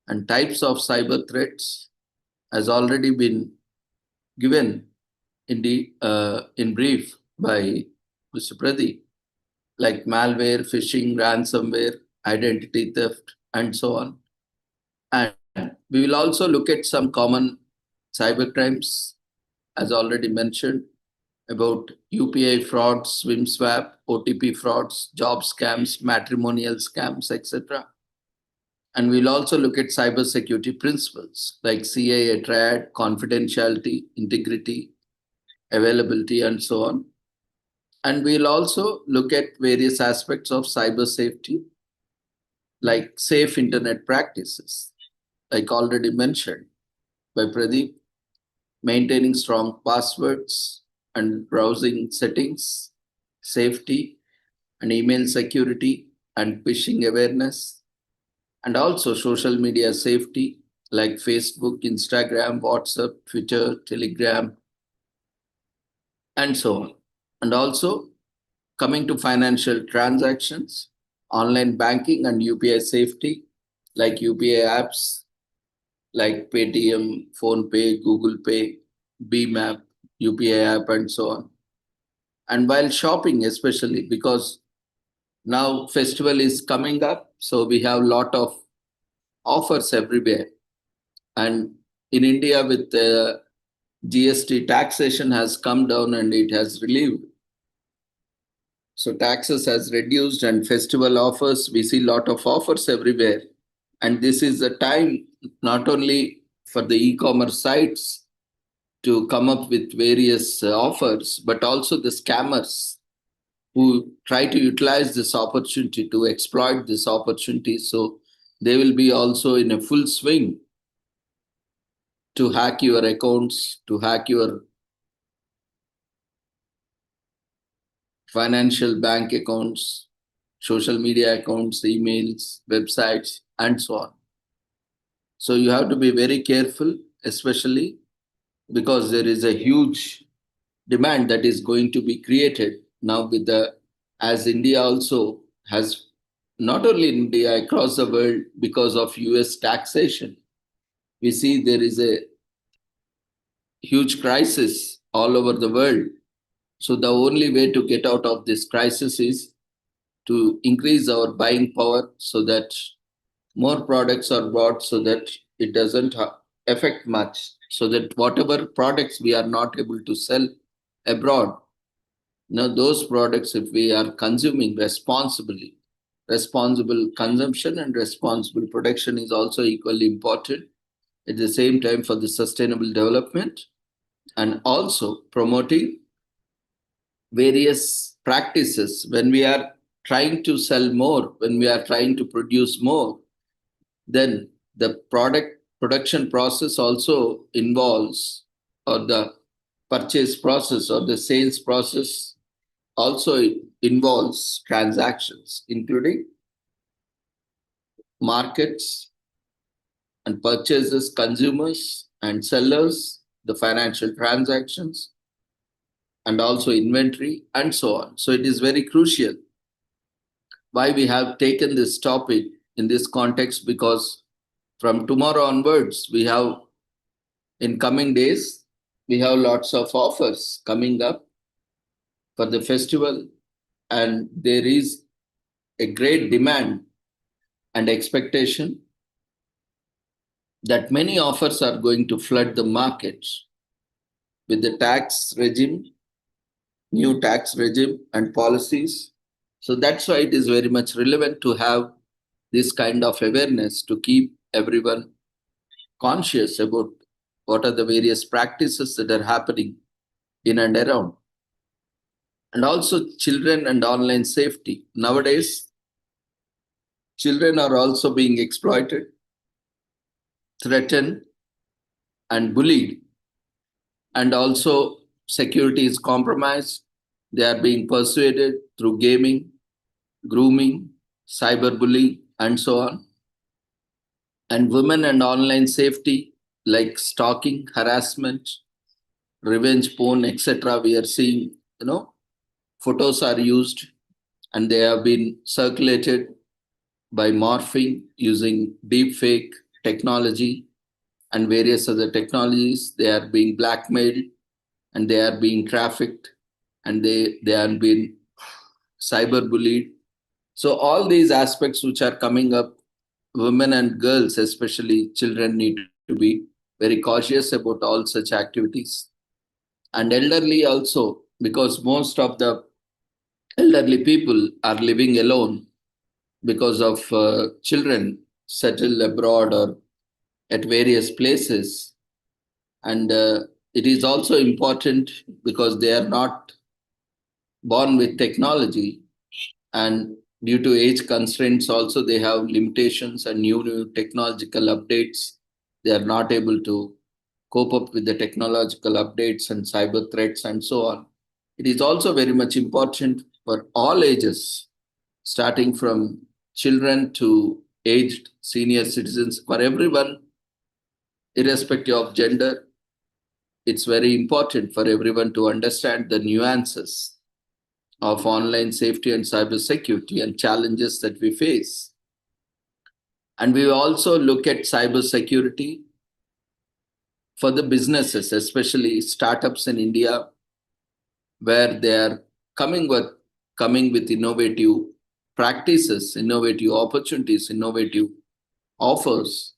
and types of cyber threats has already been given in brief by Mr. Pradeep, like malware, phishing, ransomware, identity theft, and so on. And we will also look at some common cyber crimes, as already mentioned, about UPI frauds, SWIM swap, OTP frauds, job scams, matrimonial scams, etc. And we'll also look at cybersecurity principles like CIA triad, confidentiality, integrity, availability, and so on. And we'll also look at various aspects of cyber safety, like safe internet practices, like already mentioned by Pradeep, maintaining strong passwords and browsing settings, safety, and email security, and phishing awareness, and also social media safety like Facebook, Instagram, WhatsApp, Twitter, Telegram, and so on. And also coming to financial transactions, online banking and UPI safety like UPI apps like Paytm, PhonePe, Google Pay, BMAP, UPI app, and so on. And while shopping, especially because now festival is coming up, so we have a lot of offers everywhere. And in India, with the GST taxation has come down and it has relieved. So taxes has reduced and festival offers, we see lot of offers everywhere. And this is the time not only for the e-commerce sites to come up with various offers, but also the scammers who try to utilize this opportunity to exploit this opportunity. So they will be also in a full swing to hack your accounts, to hack your financial bank accounts, social media accounts, emails, websites, and so on. So you have to be very careful, especially because there is a huge demand that is going to be created now with the, as India also has, not only in India, across the world, because of US taxation, we see there is a huge crisis all over the world. So the only way to get out of this crisis is to increase our buying power so that more products are bought, so that it doesn't affect much, so that whatever products we are not able to sell abroad, now those products, if we are consuming responsibly, responsible consumption and responsible production is also equally important at the same time for the sustainable development, and also promoting various practices. When we are trying to sell more, when we are trying to produce more, then the product production process also involves, or the purchase process or the sales process also involves transactions, including markets and purchases, consumers and sellers, the financial transactions, and also inventory, and so on. So it is very crucial why we have taken this topic in this context, because from tomorrow onwards, we have, in coming days, we have lots of offers coming up for the festival, and there is a great demand and expectation that many offers are going to flood the market with the tax regime, new tax regime and policies. So that's why it is very much relevant to have this kind of awareness to keep everyone conscious about what are the various practices that are happening in and around. And also children and online safety. Nowadays, children are also being exploited, threatened, and bullied. And also security is compromised. They are being persuaded through gaming, grooming, cyberbullying, and so on. And women and online safety, like stalking, harassment, revenge porn, etc. We are seeing, photos are used and they have been circulated by morphing using deep fake technology and various other technologies. They are being blackmailed and they are being trafficked and they are being cyberbullied. So all these aspects which are coming up, women and girls, especially children, need to be very cautious about all such activities. And elderly also, because most of the elderly people are living alone because of children settled abroad or at various places. And it is also important because they are not born with technology, and due to age constraints also they have limitations and new technological updates. They are not able to cope up with the technological updates and cyber threats and so on. It is also very much important for all ages, starting from children to aged senior citizens, for everyone, irrespective of gender. It's very important for everyone to understand the nuances of online safety and cybersecurity and challenges that we face. And we also look at cybersecurity for the businesses, especially startups in India, where they are coming with innovative practices, innovative opportunities, innovative offers,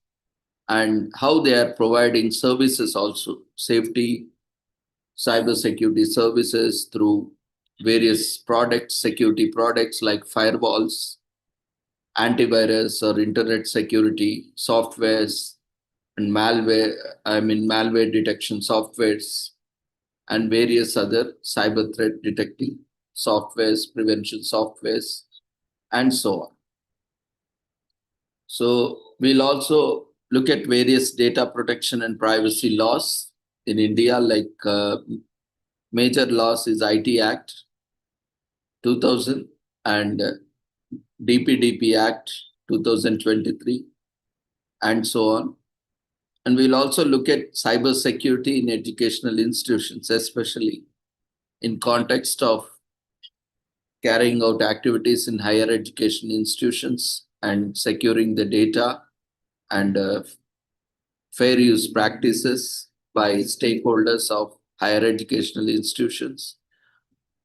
and how they are providing services also, safety, cybersecurity services through various products, security products like firewalls, antivirus or internet security softwares, and malware detection softwares, and various other cyber threat detecting softwares, prevention softwares, and so on. So we'll also look at various data protection and privacy laws in India, like major laws is IT Act 2000 and DPDP Act 2023, and so on. And we'll also look at cybersecurity in educational institutions, especially in context of carrying out activities in higher education institutions and securing the data and fair use practices by stakeholders of higher educational institutions.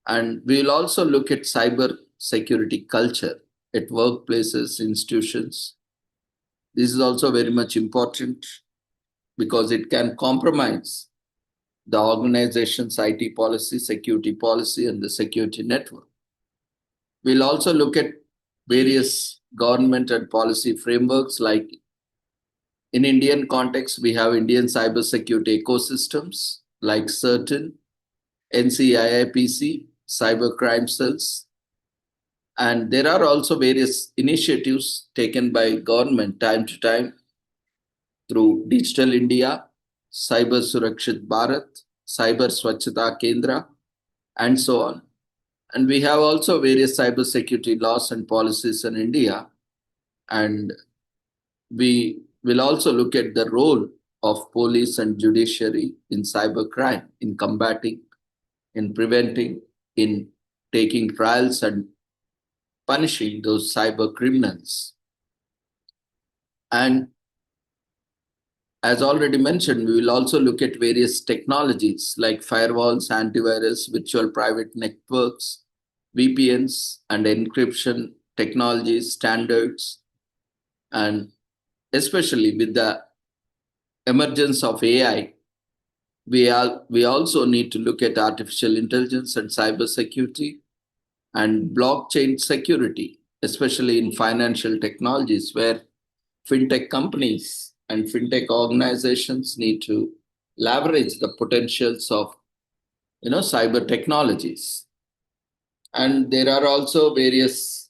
And we'll also look at cyber security culture at workplaces, institutions. This is also very much important because it can compromise the organization's IT policy, security policy, and the security network. We'll also look at various government and policy frameworks. Like in Indian context, we have Indian cybersecurity ecosystems like CERT-In, NCIIPC, cybercrime cells. And there are also various initiatives taken by government time to time through Digital India, Cyber Surakshit Bharat, Cyber Swachhata Kendra, and so on. And we have also various cybersecurity laws and policies in India. And we will also look at the role of police and judiciary in cybercrime, in combating, in preventing, in taking trials and punishing those cyber criminals. And as already mentioned, we will also look at various technologies like firewalls, antivirus, virtual private networks, VPNs, and encryption technologies, standards. And especially with the emergence of AI, we also need to look at artificial intelligence and cybersecurity and blockchain security, especially in financial technologies, where fintech companies and fintech organizations need to leverage the potentials of cyber technologies. And there are also various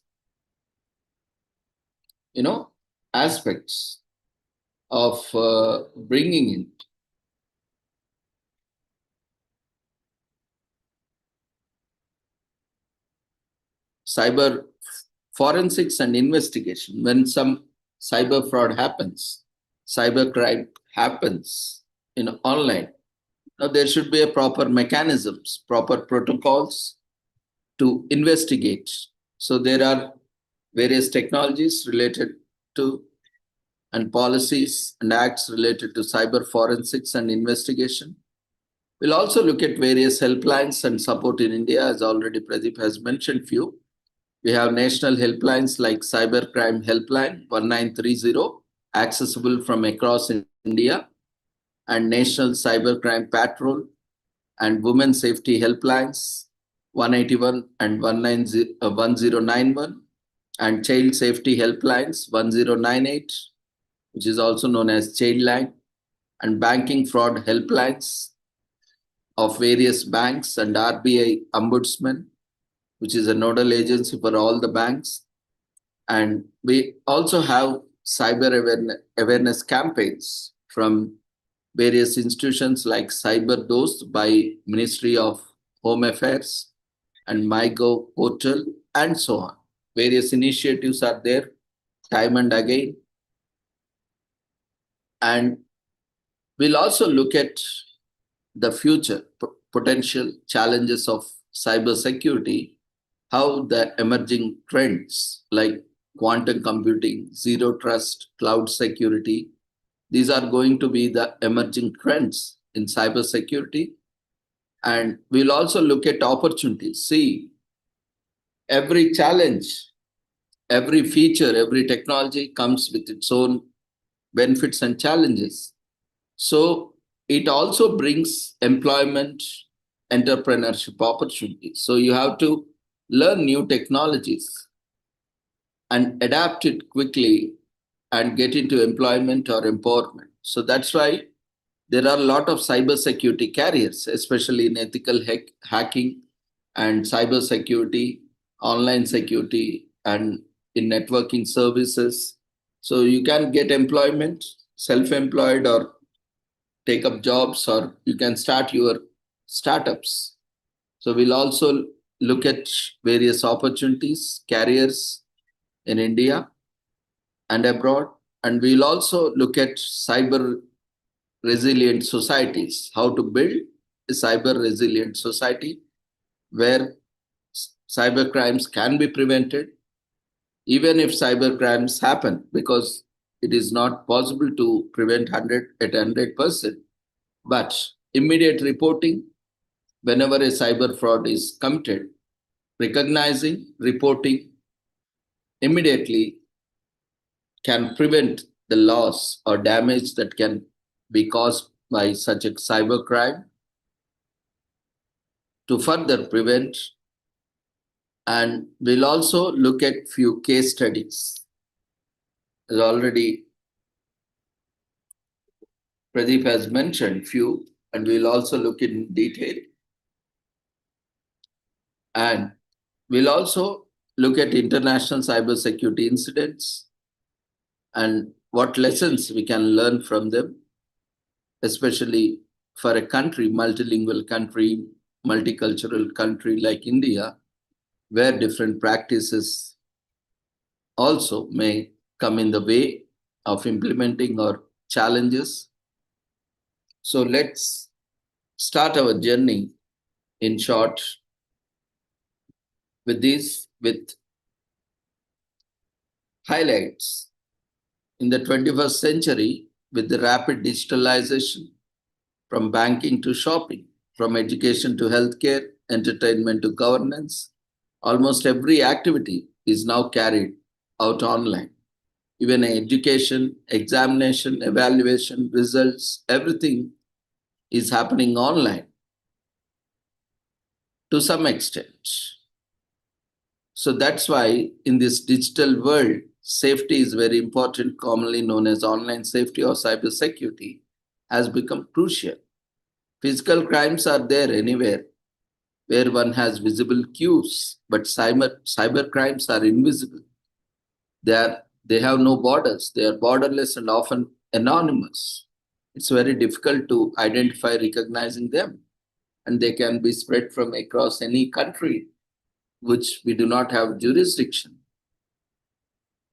aspects of bringing in cyber forensics and investigation. When some cyber fraud happens, cyber crime happens online, now there should be a proper mechanisms, proper protocols to investigate. So there are various technologies related to and policies and acts related to cyber forensics and investigation. We'll also look at various helplines and support in India, as already Pradeep has mentioned few. We have national helplines like Cybercrime Helpline 1930, accessible from across India, and National Cybercrime Patrol, and Women Safety Helplines 181 and 1091, and Child Safety Helplines 1098, which is also known as Childline, and banking fraud helplines of various banks, and RBI Ombudsman, which is a nodal agency for all the banks. And we also have cyber awareness campaigns from various institutions like Cyber Dost by Ministry of Home Affairs and MyGov portal, and so on. Various initiatives are there, time and again. And we'll also look at the future potential challenges of cybersecurity, how the emerging trends like quantum computing, zero trust, cloud security, these are going to be the emerging trends in cybersecurity. And we'll also look at opportunities. See, every challenge, every feature, every technology comes with its own benefits and challenges. So it also brings employment, entrepreneurship opportunities. So you have to learn new technologies and adapt it quickly and get into employment or empowerment. So that's why there are a lot of cybersecurity carriers, especially in ethical hacking and cybersecurity, online security, and in networking services. So you can get employment, self-employed, or take up jobs, or you can start your startups. So we'll also look at various opportunities, carriers in India and abroad. And we'll also look at cyber resilient societies, how to build a cyber resilient society where cyber crimes can be prevented, even if cyber crimes happen, because it is not possible to prevent 100%. But immediate reporting, whenever a cyber fraud is committed, recognizing, reporting immediately can prevent the loss or damage that can be caused by such a cyber crime. To further prevent, and we'll also look at few case studies. As already Pradeep has mentioned few, and we'll also look in detail. And we'll also look at international cybersecurity incidents and what lessons we can learn from them, especially for a country, multilingual country, multicultural country like India, where different practices also may come in the way of implementing or challenges. So let's start our journey in short with highlights. In the 21st century, with the rapid digitalization, from banking to shopping, from education to healthcare, entertainment to governance, almost every activity is now carried out online. Even education, examination, evaluation, results, everything is happening online to some extent. So that's why in this digital world, safety is very important, commonly known as online safety or cybersecurity, has become crucial. Physical crimes are there anywhere where one has visible cues, but cyber crimes are invisible. They have no borders. They are borderless and often anonymous. It's very difficult to identify recognizing them, and they can be spread from across any country which we do not have jurisdiction.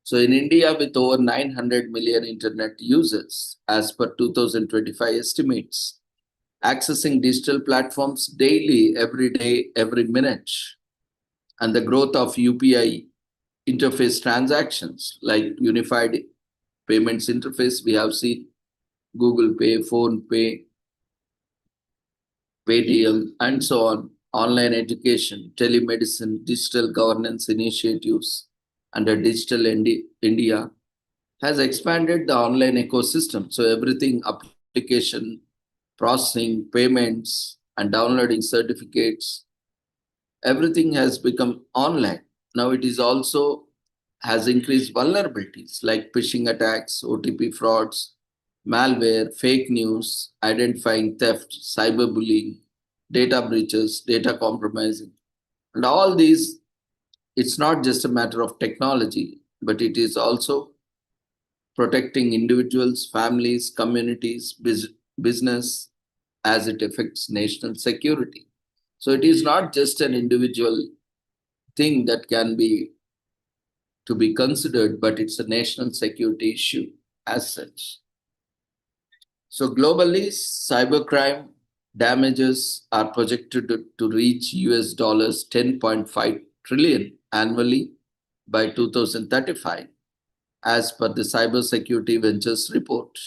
So in India, with over 900 million internet users, as per 2025 estimates, accessing digital platforms daily, every day, every minute, and the growth of UPI interface transactions like Unified Payments Interface, we have seen Google Pay, Phone Pay, Paytm, and so on, online education, telemedicine, digital governance initiatives under Digital India has expanded the online ecosystem. So everything, application, processing, payments, and downloading certificates, everything has become online. Now it is also has increased vulnerabilities like phishing attacks, OTP frauds, malware, fake news, identifying theft, cyberbullying, data breaches, data compromising. And all these, it's not just a matter of technology, but it is also protecting individuals, families, communities, business as it affects national security. So it is not just an individual thing that can be to be considered, but it's a national security issue as such. So globally, cybercrime damages are projected to reach US dollars 10.5 trillion annually by 2035, as per the Cybersecurity Ventures report.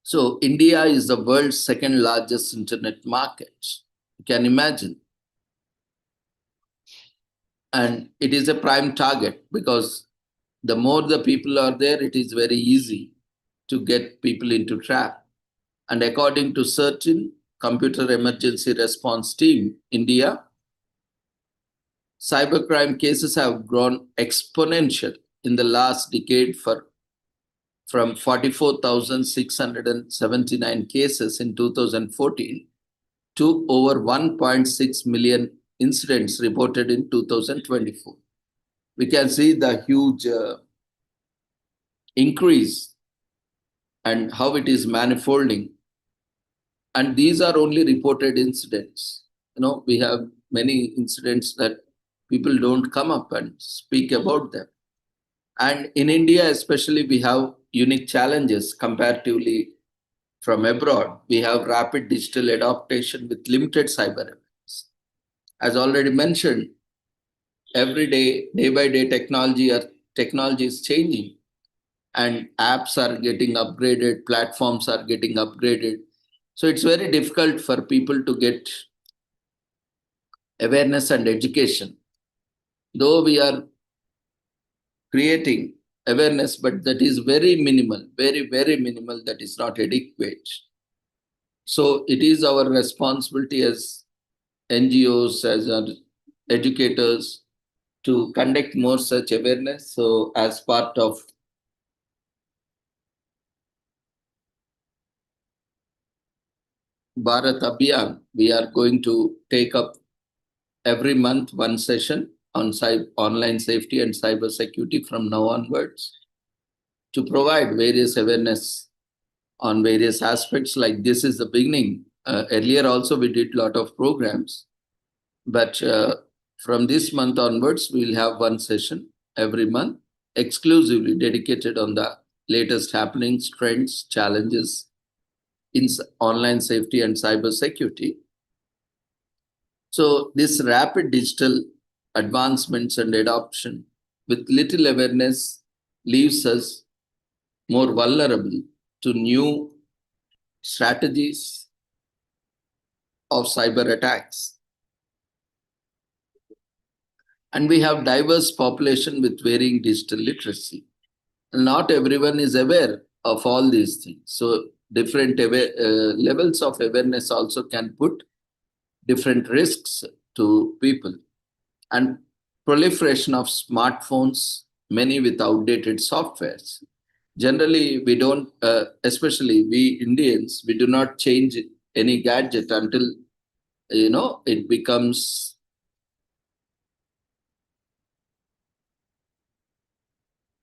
So India is the world's second largest internet market. You can imagine. And it is a prime target because the more the people are there, it is very easy to get people into trap. And according to certain Computer Emergency Response Team, India, cybercrime cases have grown exponential in the last decade from 44,679 cases in 2014 to over 1.6 million incidents reported in 2024. We can see the huge increase and how it is manifolding. And these are only reported incidents. We have many incidents that people don't come up and speak about them. And in India, especially, we have unique challenges comparatively from abroad. We have rapid digital adaptation with limited cyber events. As already mentioned, every day by day, technology is changing, and apps are getting upgraded, platforms are getting upgraded. So it's very difficult for people to get awareness and education. Though we are creating awareness, but that is very minimal, very, very minimal, that is not adequate. So it is our responsibility as NGOs, as our educators, to conduct more such awareness. So as part of Bharat Abhiyan, we are going to take up every month one session on online safety and cyber security from now onwards to provide various awareness on various aspects. Like this is the beginning. Earlier also we did a lot of programs, but from this month onwards, we'll have one session every month exclusively dedicated on the latest happenings, trends, challenges in online safety and cyber security. So this rapid digital advancements and adoption with little awareness leaves us more vulnerable to new strategies of cyber attacks. And we have diverse population with varying digital literacy. Not everyone is aware of all these things. So different levels of awareness also can put different risks to people. And proliferation of smartphones, many with outdated softwares. Generally, we don't, especially we Indians, we do not change any gadget until, it becomes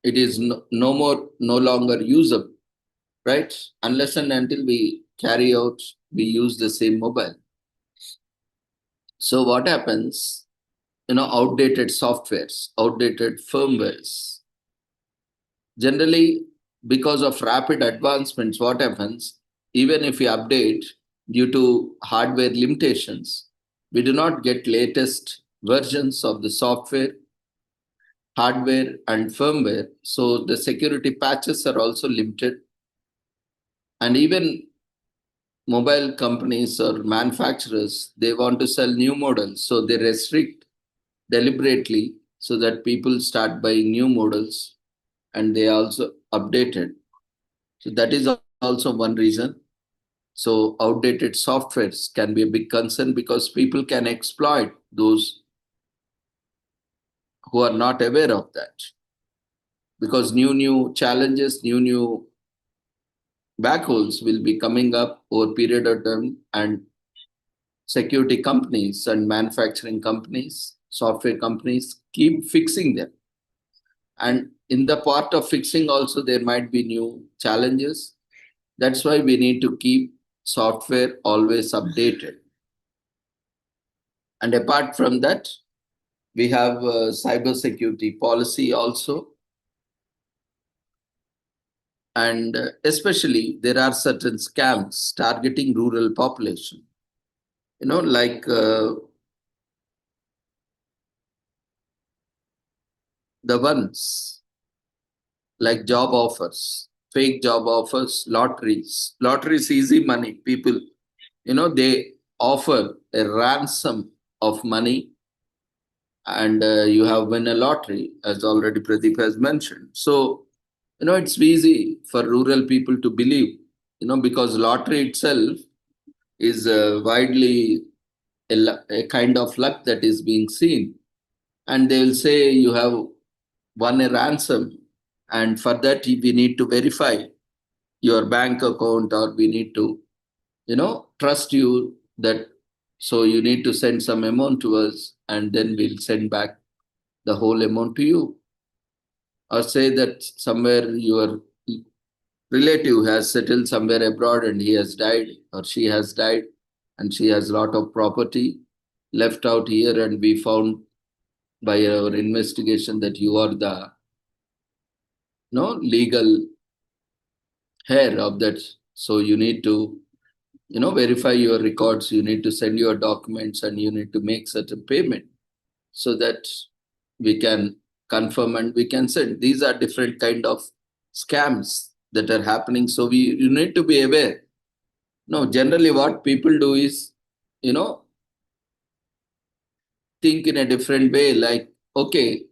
it is no longer usable, right? Unless and until we use the same mobile. So what happens? Outdated softwares, outdated firmwares. Generally, because of rapid advancements, what happens? Even if we update due to hardware limitations, we do not get latest versions of the software, hardware, and firmware. So the security patches are also limited. And even mobile companies or manufacturers, they want to sell new models. So they restrict deliberately so that people start buying new models and they also updated. So that is also one reason. So outdated softwares can be a big concern because people can exploit those who are not aware of that. Because new challenges, new backholes will be coming up over a period of time, and security companies and manufacturing companies, software companies keep fixing them. And in the part of fixing also, there might be new challenges. That's why we need to keep software always updated. And apart from that, we have cyber security policy also. And especially there are certain scams targeting rural population, like the ones like job offers, fake job offers, lotteries, easy money. People, they offer a ransom of money, and you have won a lottery, as already Pradeep has mentioned. So, it's easy for rural people to believe, because lottery itself is widely a kind of luck that is being seen. And they will say you have won a ransom, and for that we need to verify your bank account, or we need to, trust you that, so you need to send some amount to us, and then we'll send back the whole amount to you. Or say that somewhere your relative has settled somewhere abroad and he has died, or she has died, and she has a lot of property left out here, and we found by our investigation that you are the legal heir of that. So you need to verify your records, you need to send your documents, and you need to make certain payment so that we can confirm and we can send. These are different kind of scams that are happening. So you need to be aware. No, generally what people do is, think in a different way. Like, okay,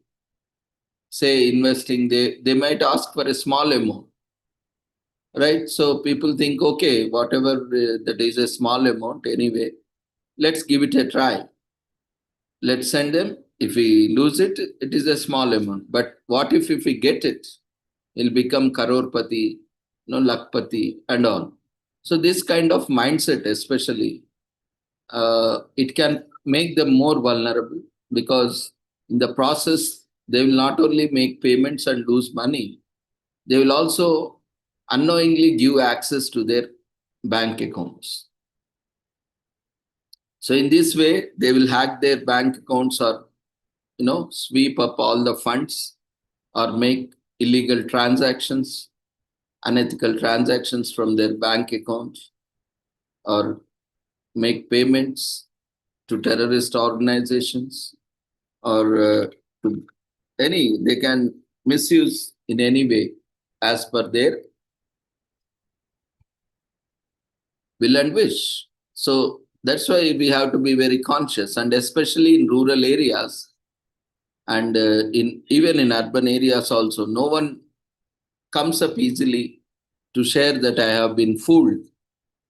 say investing, they might ask for a small amount, right? So people think, okay, whatever that is a small amount anyway, let's give it a try. Let's send them. If we lose it, it is a small amount. But what if we get it? It'll become crorepati, lakpati, and all. So this kind of mindset, especially, it can make them more vulnerable, because in the process they will not only make payments and lose money, they will also unknowingly give access to their bank accounts. So in this way, they will hack their bank accounts, or sweep up all the funds, or make illegal transactions, unethical transactions from their bank accounts, or make payments to terrorist organizations, or to they can misuse in any way as per their will and wish. So that's why we have to be very conscious, and especially in rural areas, and even in urban areas also, no one comes up easily to share that I have been fooled,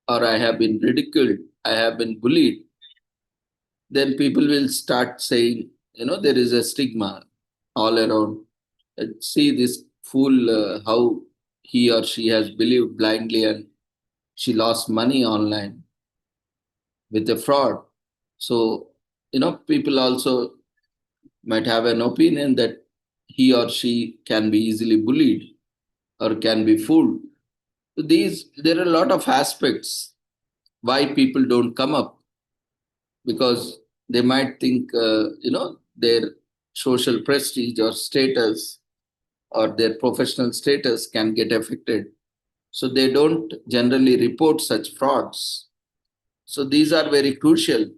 or I have been ridiculed, I have been bullied. Then people will start saying, there is a stigma all around. See this fool, how he or she has believed blindly, and she lost money online with a fraud. So, people also might have an opinion that he or she can be easily bullied or can be fooled. So there are a lot of aspects why people don't come up, because they might think, their social prestige or status, or their professional status can get affected. So they don't generally report such frauds. So these are very crucial,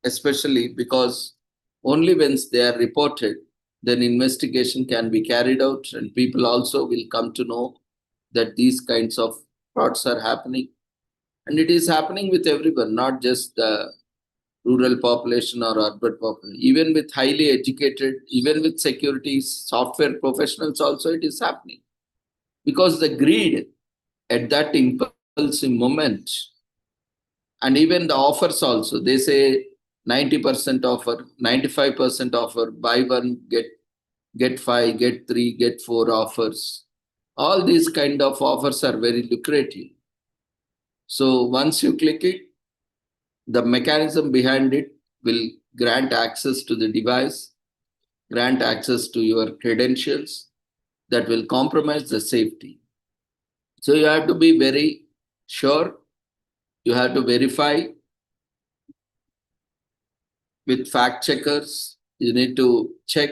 especially because only once they are reported, then investigation can be carried out, and people also will come to know that these kinds of frauds are happening. And it is happening with everyone, not just the rural population or urban population. Even with highly educated, even with security software professionals also, it is happening. Because the greed at that impulsive moment, and even the offers also, they say 90% offer, 95% offer, buy one, get five, get three, get four offers. All these kind of offers are very lucrative. So once you click it, the mechanism behind it will grant access to the device, grant access to your credentials, that will compromise the safety. So you have to be very sure, you have to verify, with fact checkers. You need to check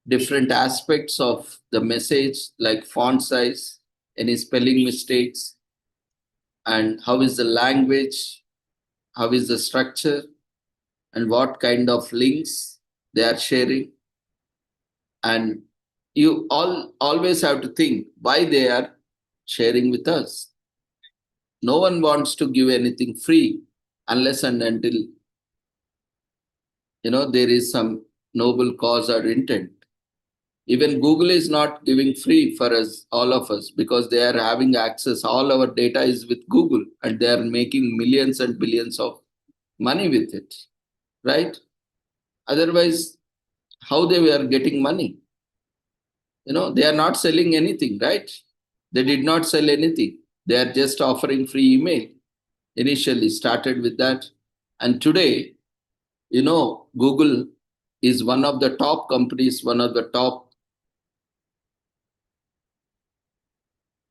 different aspects of the message, like font size, any spelling mistakes, and how is the language, how is the structure, and what kind of links they are sharing. And you always have to think why they are sharing with us. No one wants to give anything free unless and until there is some noble cause or intent. Even Google is not giving free for us, all of us, because they are having access. All our data is with Google and they are making millions and billions of money with it, right? Otherwise, how they were getting money? They are not selling anything, right? They did not sell anything. They are just offering free email. Initially started with that. And today, Google is one of the top companies, one of the top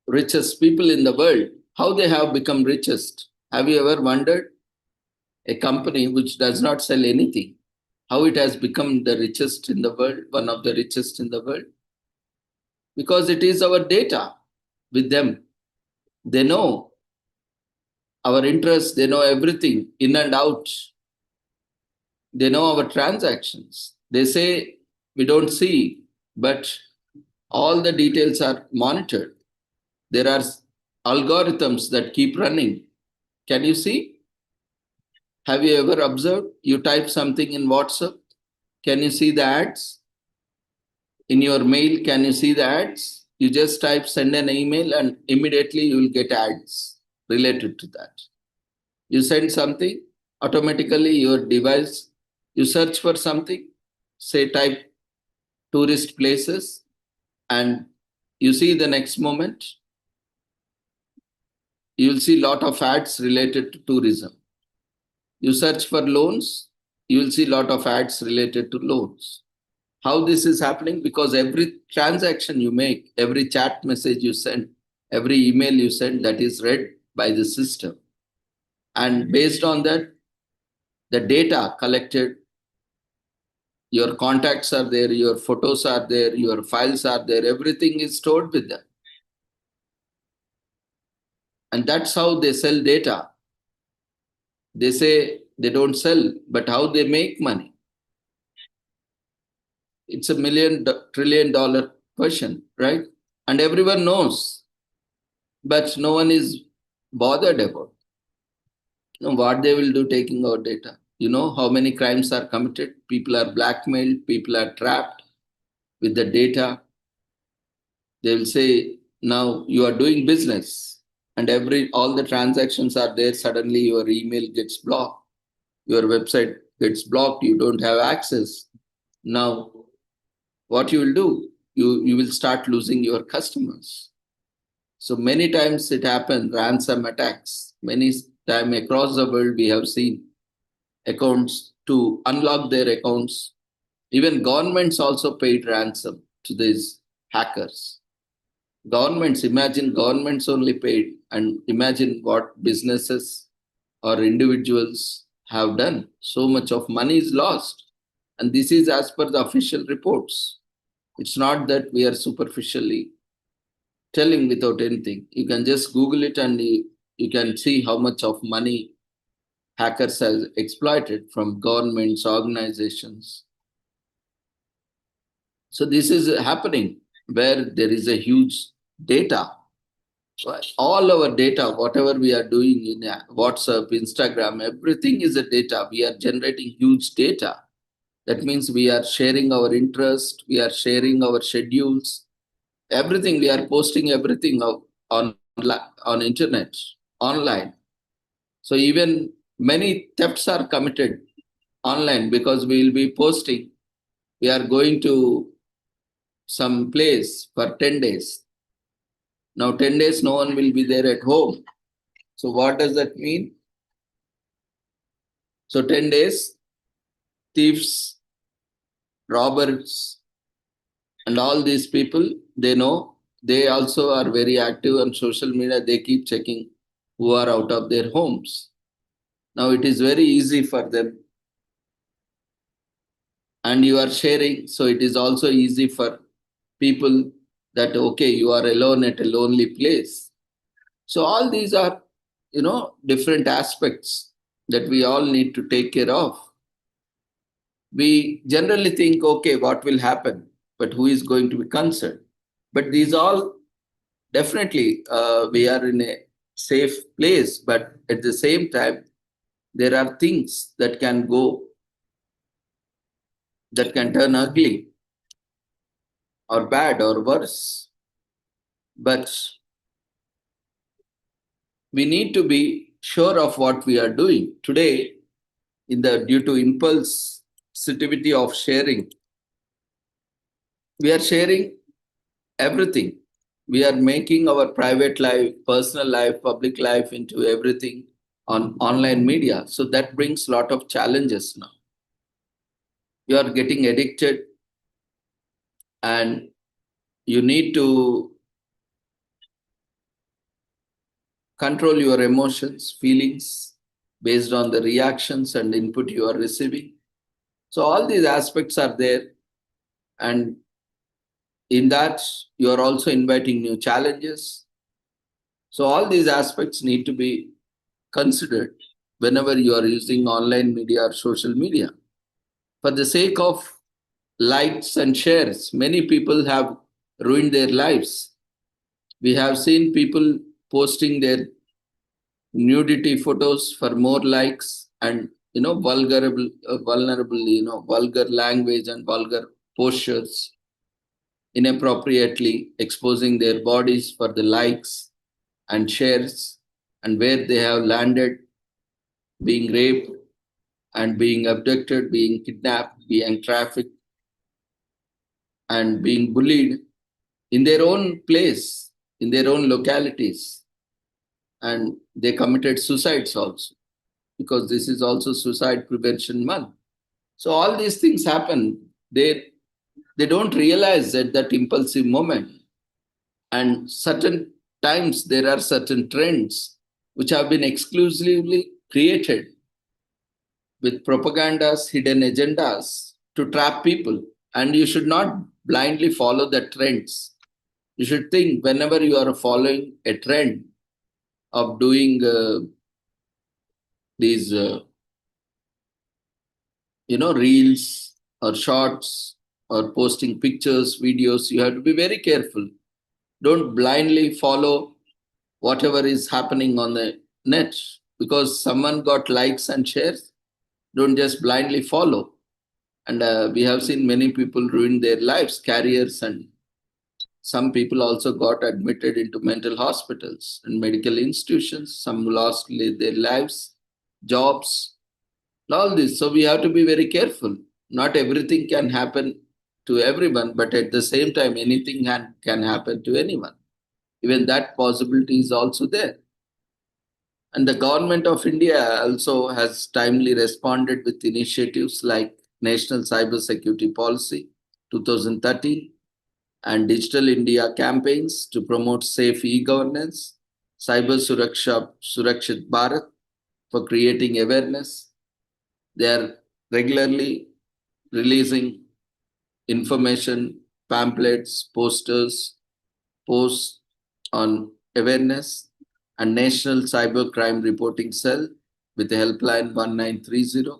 richest people in the world. How they have become richest? Have you ever wondered? A company which does not sell anything, how it has become the richest in the world, one of the richest in the world? Because it is our data with them. They know our interests, they know everything in and out. They know our transactions. They say we don't see, but all the details are monitored. There are algorithms that keep running. Can you see? Have you ever observed? You type something in WhatsApp. Can you see the ads? In your mail, can you see the ads? You just type send an email and immediately you will get ads related to that. You send something, automatically your device, you search for something, say type tourist places, and you see the next moment, you will see a lot of ads related to tourism. You search for loans, you will see a lot of ads related to loans. How this is happening? Because every transaction you make, every chat message you send, every email you send, that is read by the system. And based on that, the data collected, your contacts are there, your photos are there, your files are there, everything is stored with them. And that's how they sell data. They say they don't sell, but how they make money? It's $1 trillion question, right? And everyone knows, but no one is bothered about what they will do taking our data. You know how many crimes are committed? People are blackmailed, people are trapped with the data. They will say, now you are doing business and all the transactions are there. Suddenly your email gets blocked, your website gets blocked, you don't have access. Now, what you will do? You will start losing your customers. So many times it happens, ransom attacks. Many times across the world we have seen accounts to unlock their accounts. Even governments also paid ransom to these hackers. Governments, imagine governments only paid, and imagine what businesses or individuals have done. So much of money is lost. And this is as per the official reports. It's not that we are superficially telling without anything. You can just Google it and you can see how much of money hackers have exploited from governments, organizations. So this is happening where there is a huge data. So all our data, whatever we are doing in WhatsApp, Instagram, everything is a data. We are generating huge data. That means we are sharing our interest, we are sharing our schedules, everything. We are posting everything on internet, online. So even many thefts are committed online because we will be posting. We are going to some place for 10 days. Now 10 days, no one will be there at home. So what does that mean? So 10 days, thieves, robbers, and all these people, they know, they also are very active on social media. They keep checking who are out of their homes. Now it is very easy for them. And you are sharing, so it is also easy for people that, okay, you are alone at a lonely place. So all these are, different aspects that we all need to take care of. We generally think, okay, what will happen? But who is going to be concerned? But these all definitely, we are in a safe place, but at the same time, there are things that can go, that can turn ugly or bad or worse. But we need to be sure of what we are doing. Today, due to impulsivity of sharing, we are sharing everything. We are making our private life, personal life, public life into everything on online media. So that brings a lot of challenges now. You are getting addicted, and you need to control your emotions, feelings based on the reactions and input you are receiving. So all these aspects are there, and in that you are also inviting new challenges. So all these aspects need to be considered whenever you are using online media or social media. For the sake of likes and shares, many people have ruined their lives. We have seen people posting their nudity photos for more likes, and vulnerable, vulgar language and vulgar postures, inappropriately exposing their bodies for the likes and shares, and where they have landed, being raped and being abducted, being kidnapped, being trafficked, and being bullied in their own place, in their own localities. And they committed suicides also, because this is also Suicide Prevention Month. So all these things happen. They don't realize that impulsive moment. And certain times there are certain trends which have been exclusively created with propagandas, hidden agendas to trap people. And you should not blindly follow the trends. You should think, whenever you are following a trend of doing these, reels or shorts or posting pictures, videos, you have to be very careful. Don't blindly follow whatever is happening on the net, because someone got likes and shares. Don't just blindly follow. And we have seen many people ruin their lives, careers, and some people also got admitted into mental hospitals and medical institutions. Some lost their lives, jobs, all this. So we have to be very careful. Not everything can happen to everyone, but at the same time, anything can happen to anyone. Even that possibility is also there. And the government of India also has timely responded with initiatives like National Cyber Security Policy 2013 and Digital India campaigns to promote safe e-governance, Cyber Surakshit Bharat for creating awareness. They are regularly releasing information, pamphlets, posters, posts on awareness, and National Cyber Crime Reporting Cell with the helpline 1930.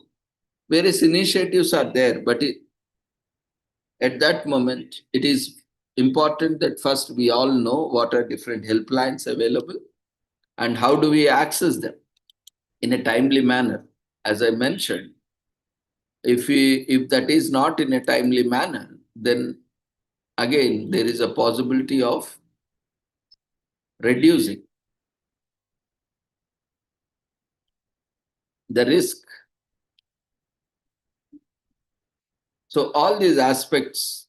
Various initiatives are there, but at that moment, it is important that first we all know what are different helplines available and how do we access them in a timely manner. As I mentioned, if that is not in a timely manner, then again there is a possibility of reducing the risk. So all these aspects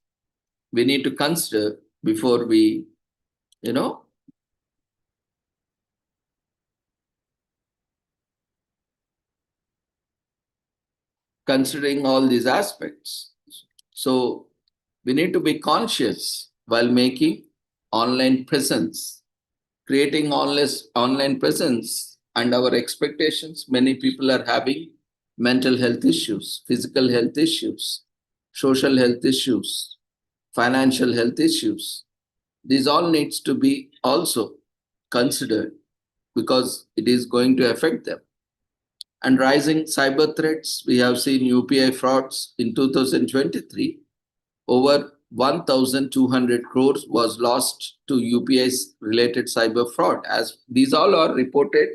we need to consider before we, considering all these aspects. So we need to be conscious while making online presence. Creating online presence and our expectations, many people are having mental health issues, physical health issues, social health issues, financial health issues. These all needs to be also considered because it is going to affect them. And rising cyber threats, we have seen UPI frauds in 2023. Over 1,200 crores was lost to UPI's related cyber fraud, as these all are reported,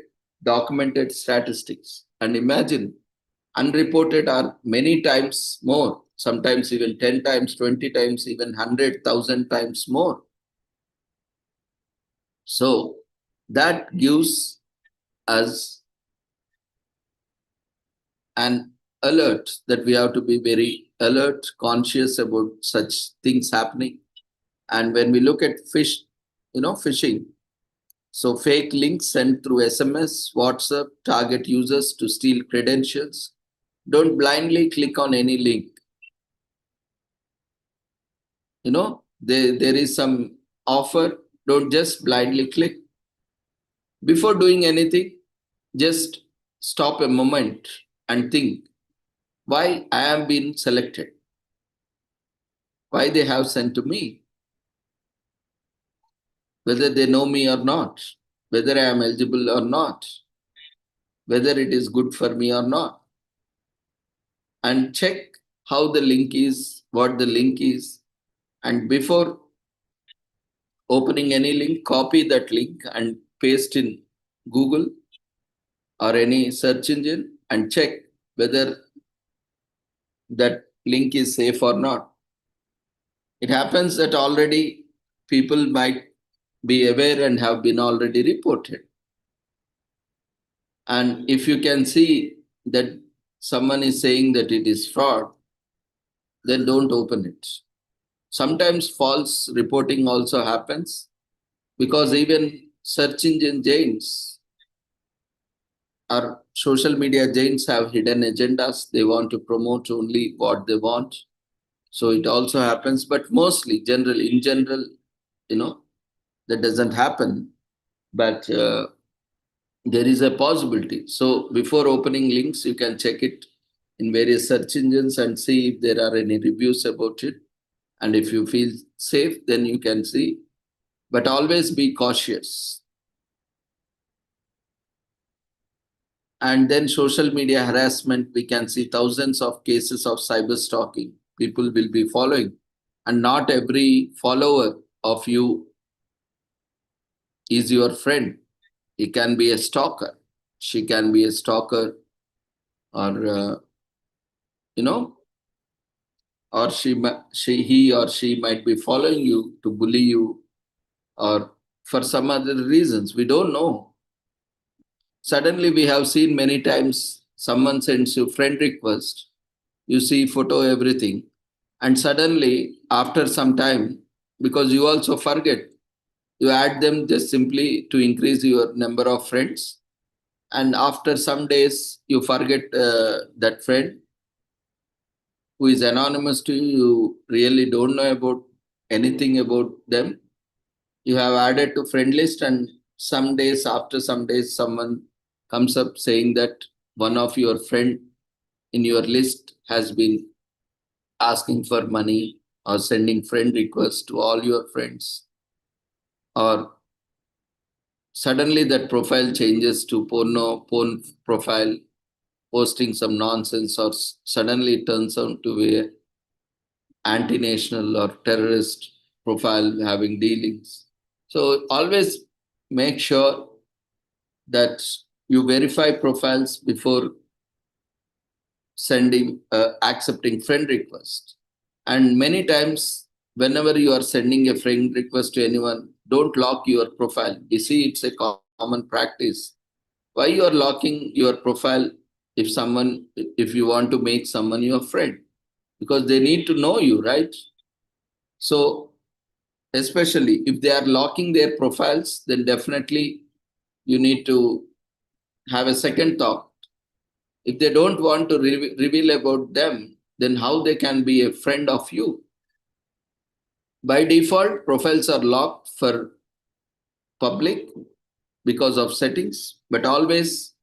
documented statistics. And imagine, unreported are many times more, sometimes even 10 times, 20 times, even 100,000 times more. So that gives us an alert that we have to be very alert, conscious about such things happening. And when we look at phishing, so fake links sent through SMS, WhatsApp target users to steal credentials. Don't blindly click on any link. There is some offer, don't just blindly click. Before doing anything, just stop a moment and think why I am being selected, why they have sent to me, whether they know me or not, whether I am eligible or not, whether it is good for me or not. And check how the link is, what the link is. And before opening any link, copy that link and paste in Google or any search engine and check whether that link is safe or not. It happens that already people might be aware and have been already reported. And if you can see that someone is saying that it is fraud, then don't open it. Sometimes false reporting also happens because even search engine giants or social media giants have hidden agendas. They want to promote only what they want. So it also happens, but mostly in general, that doesn't happen. But there is a possibility. So before opening links, you can check it in various search engines and see if there are any reviews about it. And if you feel safe, then you can see. But always be cautious. And then social media harassment, we can see thousands of cases of cyber stalking. People will be following. And not every follower of you is your friend. He can be a stalker. She can be a stalker, or or he or she might be following you to bully you, or for some other reasons. We don't know. Suddenly, we have seen many times someone sends you friend request, you see photo, everything, and suddenly after some time, because you also forget, you add them just simply to increase your number of friends, and after some days you forget that friend who is anonymous to you. You really don't know about anything about them. You have added to friend list, and after some days someone comes up saying that one of your friend in your list has been asking for money or sending friend requests to all your friends, or suddenly that profile changes to porn profile, posting some nonsense, or suddenly it turns out to be a anti-national or terrorist profile having dealings. So always make sure that you verify profiles before accepting friend request. And many times, whenever you are sending a friend request to anyone, don't lock your profile. You see, it's a common practice. Why you are locking your profile if you want to make someone your friend? Because they need to know you, right? So especially if they are locking their profiles, then definitely you need to have a second thought. If they don't want to reveal about them, then how they can be a friend of you? By default, profiles are locked for public because of settings, But always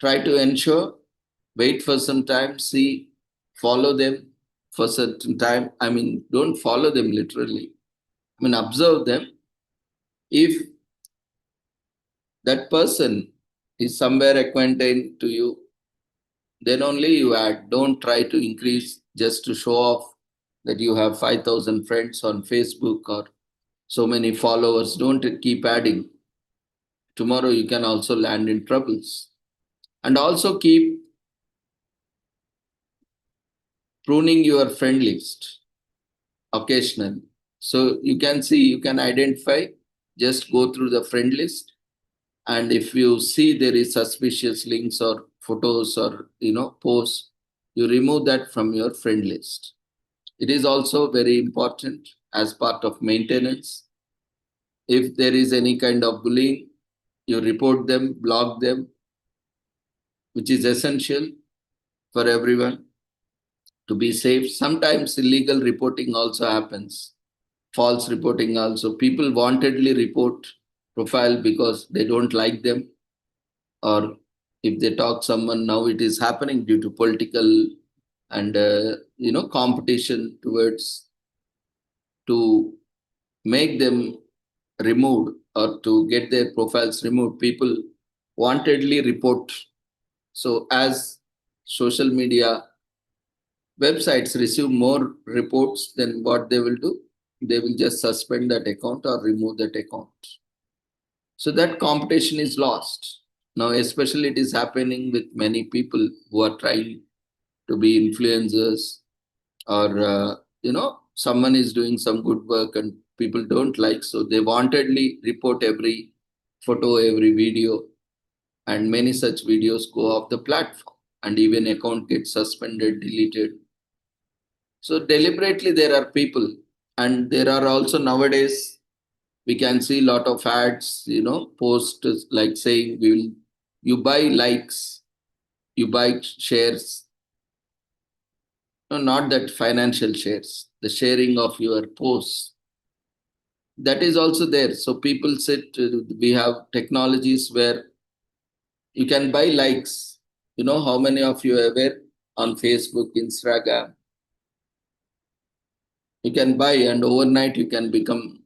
try to ensure, wait for some time, see, follow them for certain time. I mean, don't follow them literally. I mean, observe them. If that person is somewhere acquainted to you, then only you add. Don't try to increase just to show off that you have 5,000 friends on Facebook or so many followers. Don't keep adding. Tomorrow you can also land in troubles. And also keep pruning your friend list occasionally. So you can see, you can identify, just go through the friend list. And if you see there is suspicious links or photos or posts, you remove that from your friend list. It is also very important as part of maintenance. If there is any kind of bullying, you report them, block them, which is essential for everyone to be safe. Sometimes illegal reporting also happens, false reporting also. People wantedly report profile because they don't like them, or if they talk someone. Now it is happening due to political and competition towards to make them removed or to get their profiles removed. People wantedly report. So as social media websites receive more reports, then what they will do, they will just suspend that account or remove that account. So that competition is lost. Now, especially it is happening with many people who are trying to be influencers, or someone is doing some good work and people don't like, so they wantedly report every photo, every video, and many such videos go off the platform, and even account gets suspended, deleted. So deliberately there are people, and there are also nowadays we can see a lot of ads, posts like saying you buy likes, you buy shares. No, not that financial shares, the sharing of your posts. That is also there. So people said we have technologies where you can buy likes. You know how many of you are aware on Facebook, Instagram? You can buy, and overnight you can become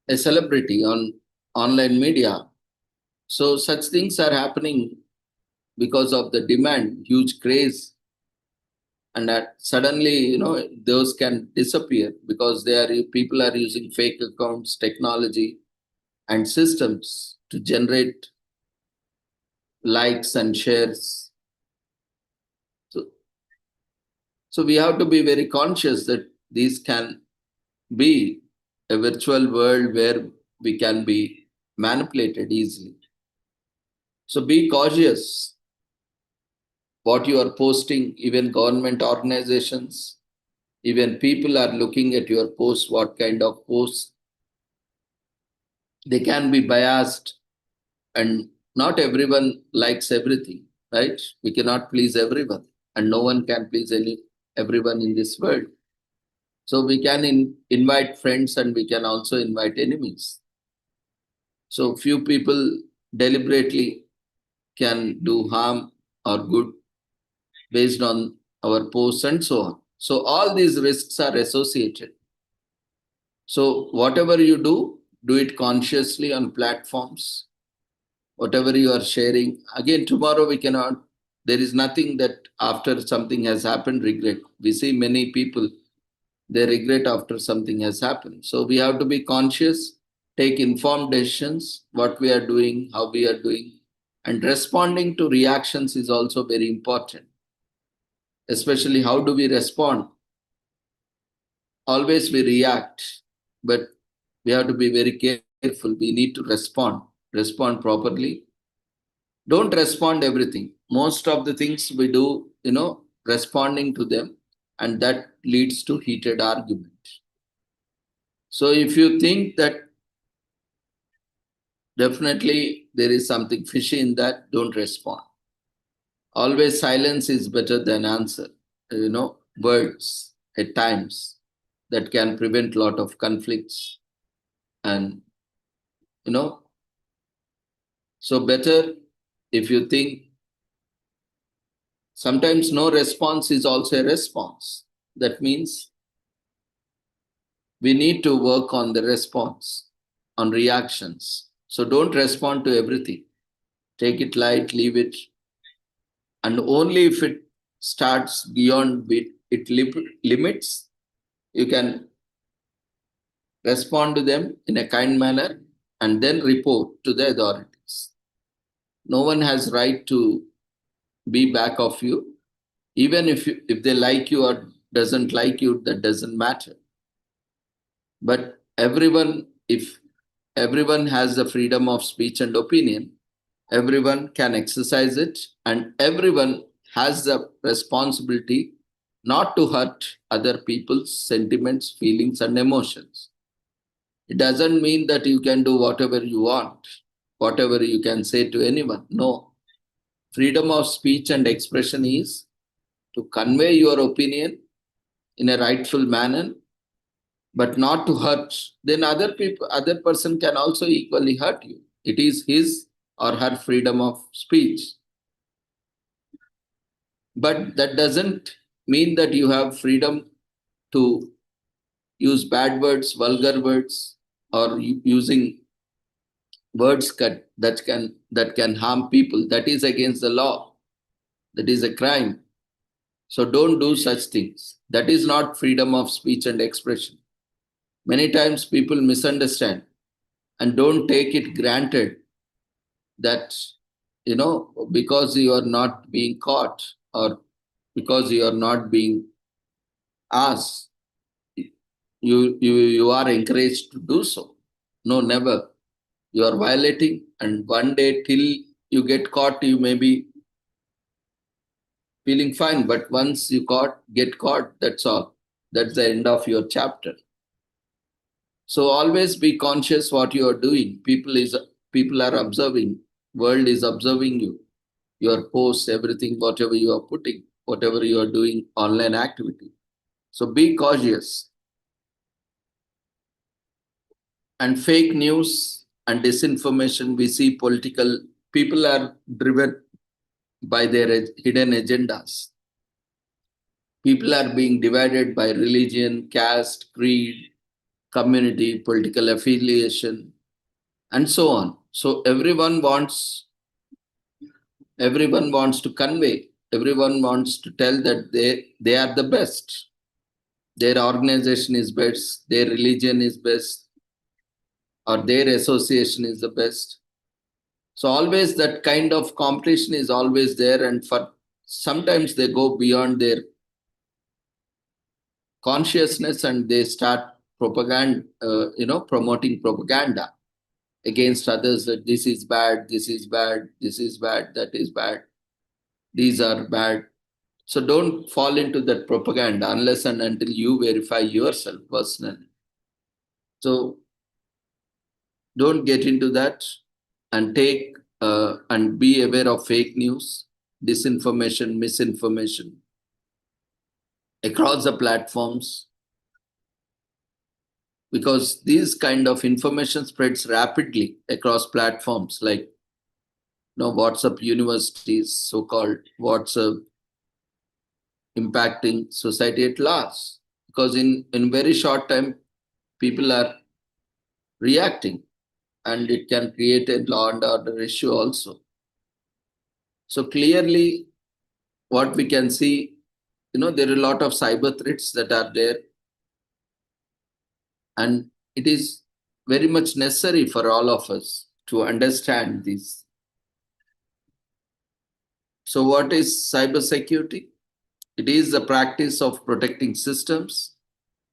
a celebrity on online media. So such things are happening because of the demand, huge craze, and that suddenly those can disappear because people are using fake accounts, technology, and systems to generate likes and shares. So, so we have to be very conscious that these can be a virtual world where we can be manipulated easily. So be cautious what you are posting. Even government organizations, even people are looking at your posts, what kind of posts. They can be biased, and not everyone likes everything, right? We cannot please everyone, and no one can please everyone in this world. So we can invite friends, and we can also invite enemies. So few people deliberately can do harm or good based on our posts and so on. So all these risks are associated. So whatever you do it consciously on platforms. Whatever you are sharing, again, tomorrow we cannot, there is nothing that after something has happened, regret. We see many people, they regret after something has happened. So we have to be conscious, take informed decisions, what we are doing, how we are doing, and responding to reactions is also very important. Especially how do we respond? Always we react, but we have to be very careful. We need to respond properly. Don't respond everything. Most of the things we do, responding to them, and that leads to heated argument. So if you think that definitely there is something fishy in that, don't respond. Always silence is better than answer. Words at times that can prevent a lot of conflicts and So better if you think sometimes no response is also a response. That means we need to work on the response, on reactions. So don't respond to everything. Take it light, leave it. And only if it starts beyond limits, you can respond to them in a kind manner and then report to the authorities. No one has right to be back of you. Even if they like you or doesn't like you, that doesn't matter. But if everyone has the freedom of speech and opinion, everyone can exercise it, and everyone has the responsibility not to hurt other people's sentiments, feelings, and emotions. It doesn't mean that you can do whatever you want, whatever you can say to anyone. No. Freedom of speech and expression is to convey your opinion in a rightful manner, but not to hurt. Then other person can also equally hurt you. It is his or her freedom of speech. But that doesn't mean that you have freedom to use bad words, vulgar words, or using words that can harm people. That is against the law. That is a crime. So don't do such things. That is not freedom of speech and expression. Many times people misunderstand and don't take it granted that, because you are not being caught or because you are not being asked, you are encouraged to do so. No, never. You are violating, and one day till you get caught, you may be feeling fine, but once you get caught, that's all. That's the end of your chapter. So always be conscious what you are doing. People are observing. World is observing you. Your posts, everything, whatever you are putting, whatever you are doing, online activity. So be cautious. And fake news and disinformation, we see people are driven by their hidden agendas. People are being divided by religion, caste, creed, community, political affiliation, and so on. So everyone wants to convey, everyone wants to tell that they are the best. Their organization is best, their religion is best, or their association is the best. So always that kind of competition is always there, and for sometimes they go beyond their consciousness and they start promoting propaganda against others that this is bad, this is bad, this is bad, that is bad, these are bad. So don't fall into that propaganda unless and until you verify yourself personally. So don't get into that and and be aware of fake news, disinformation, misinformation across the platforms, because these kind of information spreads rapidly across platforms like WhatsApp universities, so-called WhatsApp, impacting society at large. Because in very short time, people are reacting, and it can create a law and order issue also. So clearly, what we can see, there are a lot of cyber threats that are there, and it is very much necessary for all of us to understand this. So what is cybersecurity? It is the practice of protecting systems,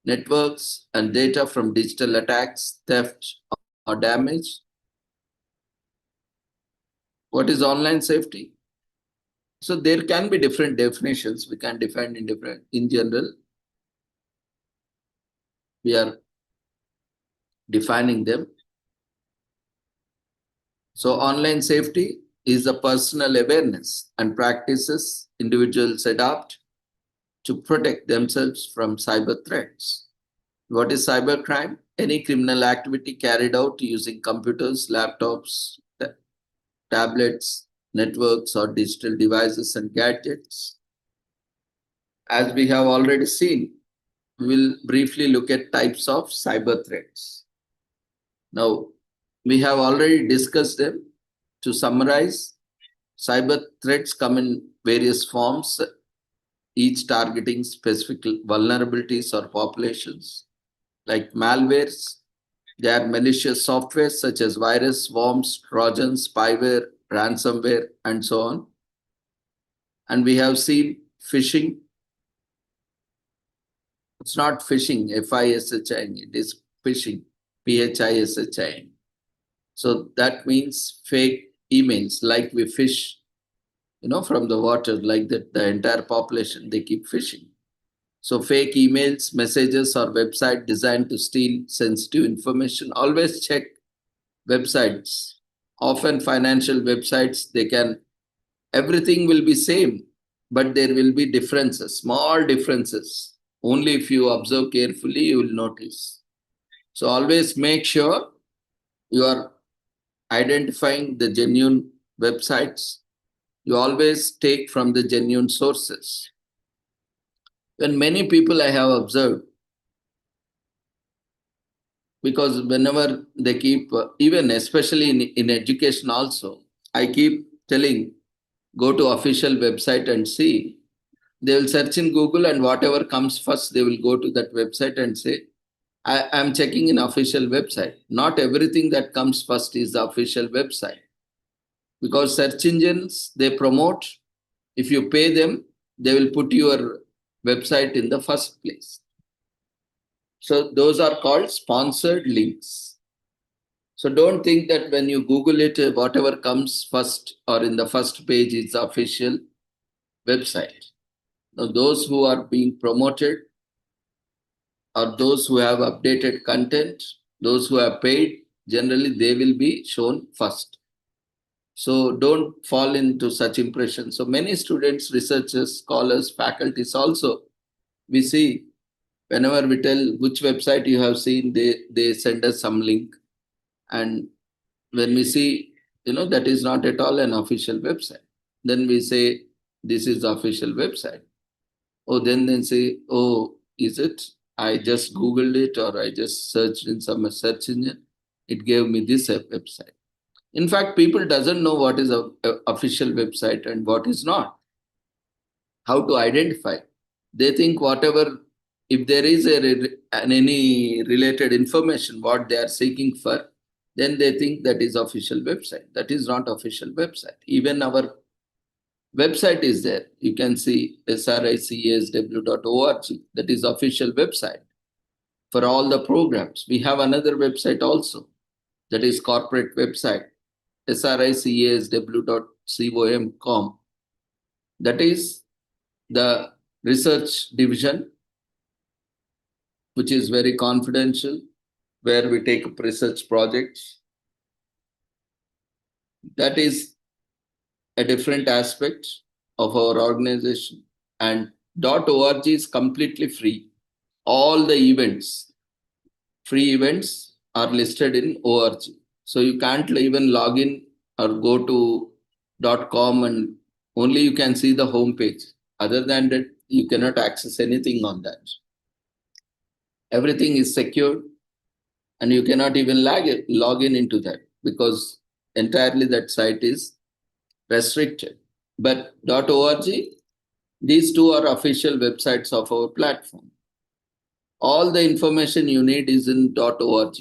networks, and data from digital attacks, theft, or damage. What is online safety? So there can be different definitions. We can define in general. We are defining them. So online safety is the personal awareness and practices individuals adopt to protect themselves from cyber threats. What is cybercrime? Any criminal activity carried out using computers, laptops, tablets, networks, or digital devices and gadgets. As we have already seen, we will briefly look at types of cyber threats. Now, we have already discussed them. To summarize, cyber threats come in various forms, each targeting specific vulnerabilities or populations. Like malwares, they are malicious software such as virus, worms, trojans, spyware, ransomware, and so on. And we have seen phishing. It's not phishing, F-I-S-H-I-N, it is phishing, P-H-I-S-H-I-N. So that means fake emails, like we fish, from the water, like that the entire population, they keep fishing. So fake emails, messages, or website designed to steal sensitive information. Always check websites. Often financial websites, everything will be same, but there will be differences, small differences. Only if you observe carefully, you will notice. So always make sure you are identifying the genuine websites. You always take from the genuine sources. When many people I have observed, because whenever they keep, even especially in education also, I keep telling, go to official website and see. They will search in Google and whatever comes first, they will go to that website and say, I am checking in official website. Not everything that comes first is the official website. Because search engines, they promote, if you pay them, they will put your website in the first place. So those are called sponsored links. So don't think that when you Google it, whatever comes first or in the first page is the official website. Now, those who are being promoted or those who have updated content, those who have paid, generally they will be shown first. So don't fall into such impression. So many students, researchers, scholars, faculties also, we see whenever we tell which website you have seen, they send us some link. And when we see, that is not at all an official website. Then we say, this is the official website. Oh, then they say, oh, is it? I just Googled it or I just searched in some search engine. It gave me this website. In fact, people doesn't know what is a official website and what is not. How to identify. They think whatever, if there is any related information, what they are seeking for, then they think that is official website. That is not official website. Even our website is there. You can see sricasw.org. That is official website for all the programs. We have another website also. That is corporate website, sricasw.com. That is the research division, which is very confidential, where we take up research projects. That is a different aspect of our organization. And .org is completely free. All the events, free events, are listed in org. So you can't even log in or go to .com and only you can see the home page. Other than that, you cannot access anything on that. Everything is secured and you cannot even log in into that because entirely that site is restricted. But .org, these two are official websites of our platform. All the information you need is in .org,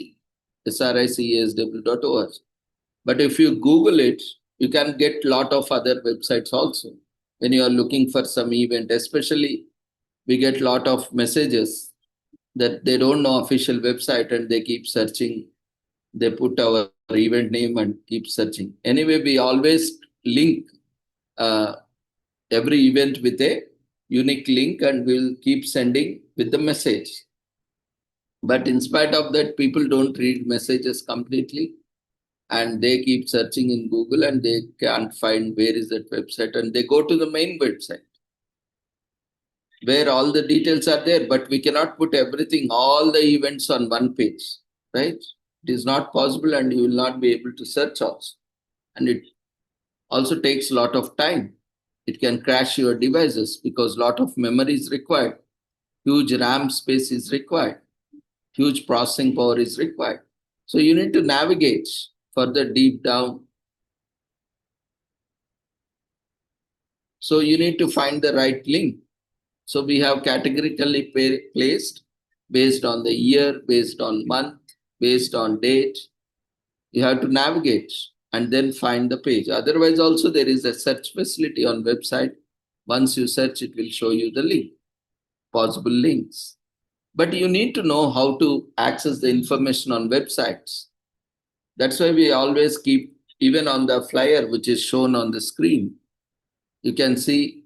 sricasw.org. But if you Google it, you can get a lot of other websites also. When you are looking for some event, especially we get a lot of messages that they don't know official website and they keep searching. They put our event name and keep searching. Anyway, we always link every event with a unique link and we'll keep sending with the message. But in spite of that, people don't read messages completely and they keep searching in Google and they can't find where is that website and they go to the main website. where all the details are there, but we cannot put everything, all the events on one page, right? It is not possible, and you will not be able to search also. And it also takes a lot of time. It can crash your devices because a lot of memory is required, huge RAM space is required, huge processing power is required. So you need to navigate further deep down. So you need to find the right link. So we have categorically placed based on the year, based on month, based on date. You have to navigate and then find the page. Otherwise, also there is a search facility on website. Once you search, it will show you the link, possible links. But you need to know how to access the information on websites. That's why we always keep, even on the flyer which is shown on the screen, you can see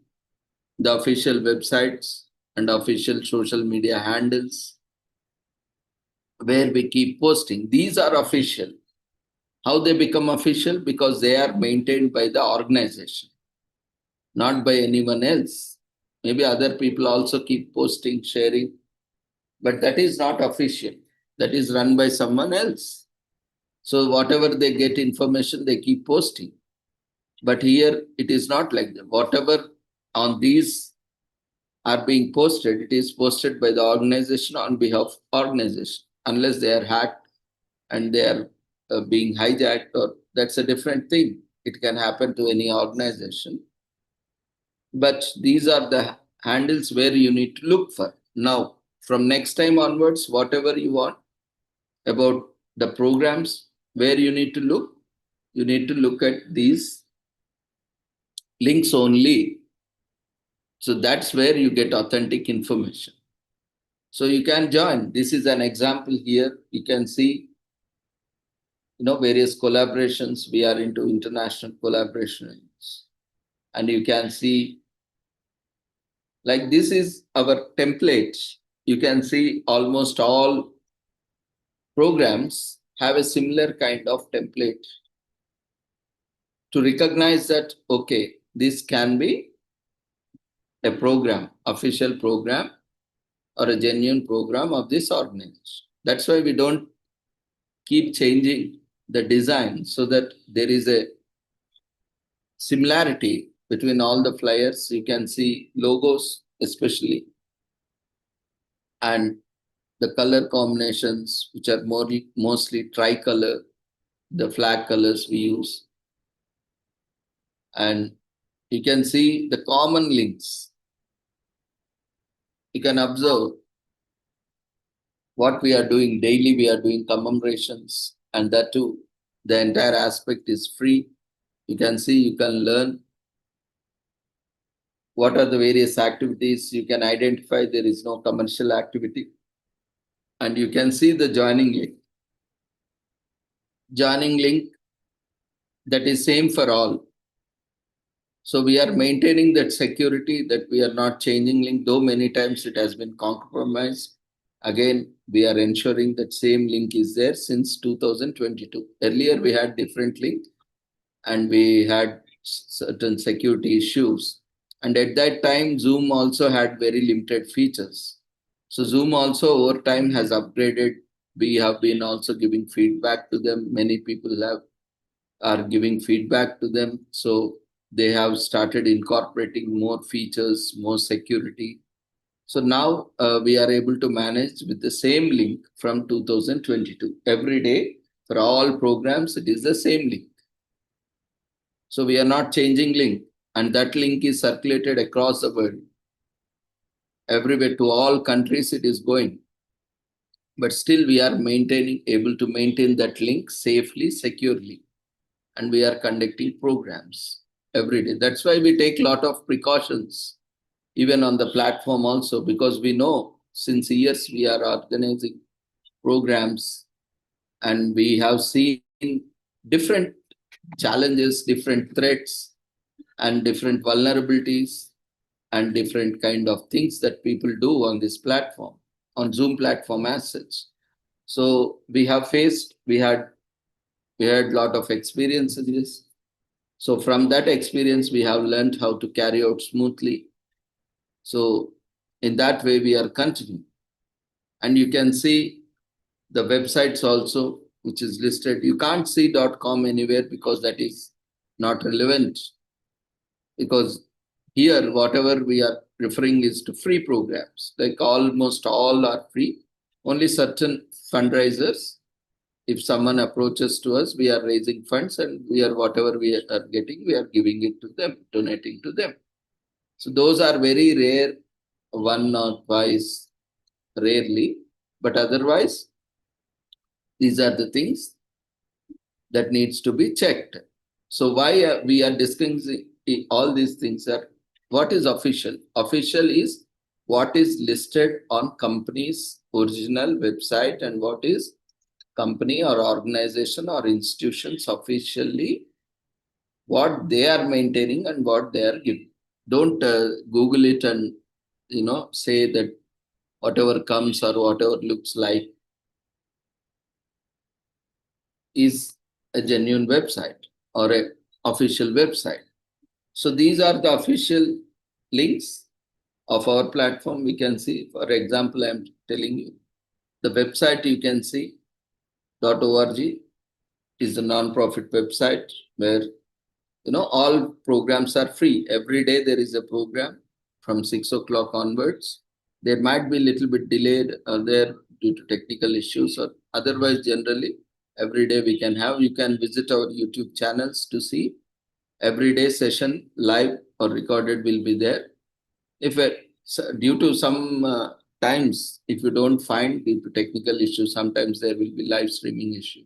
the official websites and official social media handles where we keep posting. These are official. How they become official? Because they are maintained by the organization, not by anyone else. Maybe other people also keep posting, sharing, but that is not official. That is run by someone else. So whatever they get information, they keep posting. But here it is not like that. Whatever on these are being posted, it is posted by the organization on behalf of organization, unless they are hacked and they are being hijacked, or that's a different thing. It can happen to any organization. But these are the handles where you need to look for. Now, from next time onwards, whatever you want about the programs, where you need to look at these links only. So that's where you get authentic information. So you can join. This is an example here. You can see, various collaborations. We are into international collaborations. And you can see, like, this is our template. You can see almost all programs have a similar kind of template to recognize that, okay, this can be a program, official program, or a genuine program of this organization. That's why we don't keep changing the design, so that there is a similarity between all the flyers. You can see logos especially, and the color combinations, which are mostly tricolor, the flag colors we use. And you can see the common links. You can observe what we are doing daily. We are doing commemorations, and that too, the entire aspect is free. You can see, you can learn what are the various activities. You can identify there is no commercial activity. And you can see the joining link. Joining link, that is same for all. So we are maintaining that security, that we are not changing link, though many times it has been compromised. Again, we are ensuring that same link is there since 2022. Earlier, we had different link and we had certain security issues. And at that time, Zoom also had very limited features. So Zoom also over time has upgraded. We have been also giving feedback to them. Many people are giving feedback to them. So they have started incorporating more features, more security. So now we are able to manage with the same link from 2022. Every day for all programs, it is the same link. So we are not changing link, and that link is circulated across the world. Everywhere, to all countries it is going. But still we are able to maintain that link safely, securely. And we are conducting programs every day. That's why we take a lot of precautions, even on the platform also, because we know since years we are organizing programs, and we have seen different challenges, different threats, and different vulnerabilities, and different kind of things that people do on this platform, on Zoom platform as such. So we had a lot of experiences. So from that experience, we have learned how to carry out smoothly. So in that way we are continuing. And you can see the websites also, which is listed. You can't see .com anywhere because that is not relevant. Because here, whatever we are referring is to free programs. Like almost all are free. Only certain fundraisers, if someone approaches to us, we are raising funds and we are whatever we are getting, we are giving it to them, donating to them. So those are very rare, one or twice, rarely. But otherwise, these are the things that needs to be checked. So why we are discussing all these things are what is official? Official is what is listed on company's original website and what is company or organization or institutions officially what they are maintaining and what they are giving. Don't Google it and say that whatever comes or whatever looks like is a genuine website or a official website. So these are the official links of our platform. We can see, for example, I'm telling you, the website you can see .org is a non-profit website where all programs are free. Every day there is a program from 6 o'clock onwards. There might be a little bit delayed there due to technical issues, or otherwise generally every day we can have. You can visit our YouTube channels to see everyday session live or recorded will be there. If due to some times, if you don't find due to technical issues, sometimes there will be live streaming issue.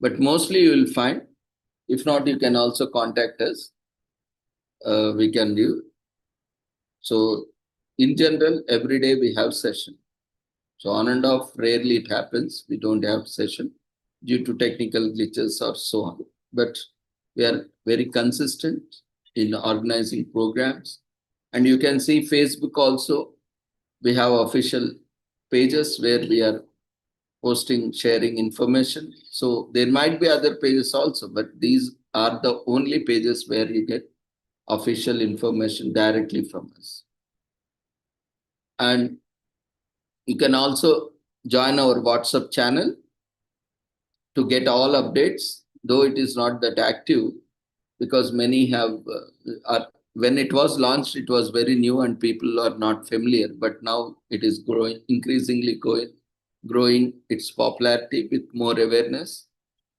But mostly you will find. If not, you can also contact us. We can do. So in general, every day we have session. So on and off, rarely it happens. We don't have session due to technical glitches or so on. But we are very consistent in organizing programs. And you can see Facebook also. We have official pages where we are posting, sharing information. So there might be other pages also, but these are the only pages where you get official information directly from us. And you can also join our WhatsApp channel to get all updates, though it is not that active because many have, when it was launched, it was very new and people are not familiar, but now it is growing, increasingly growing its popularity with more awareness.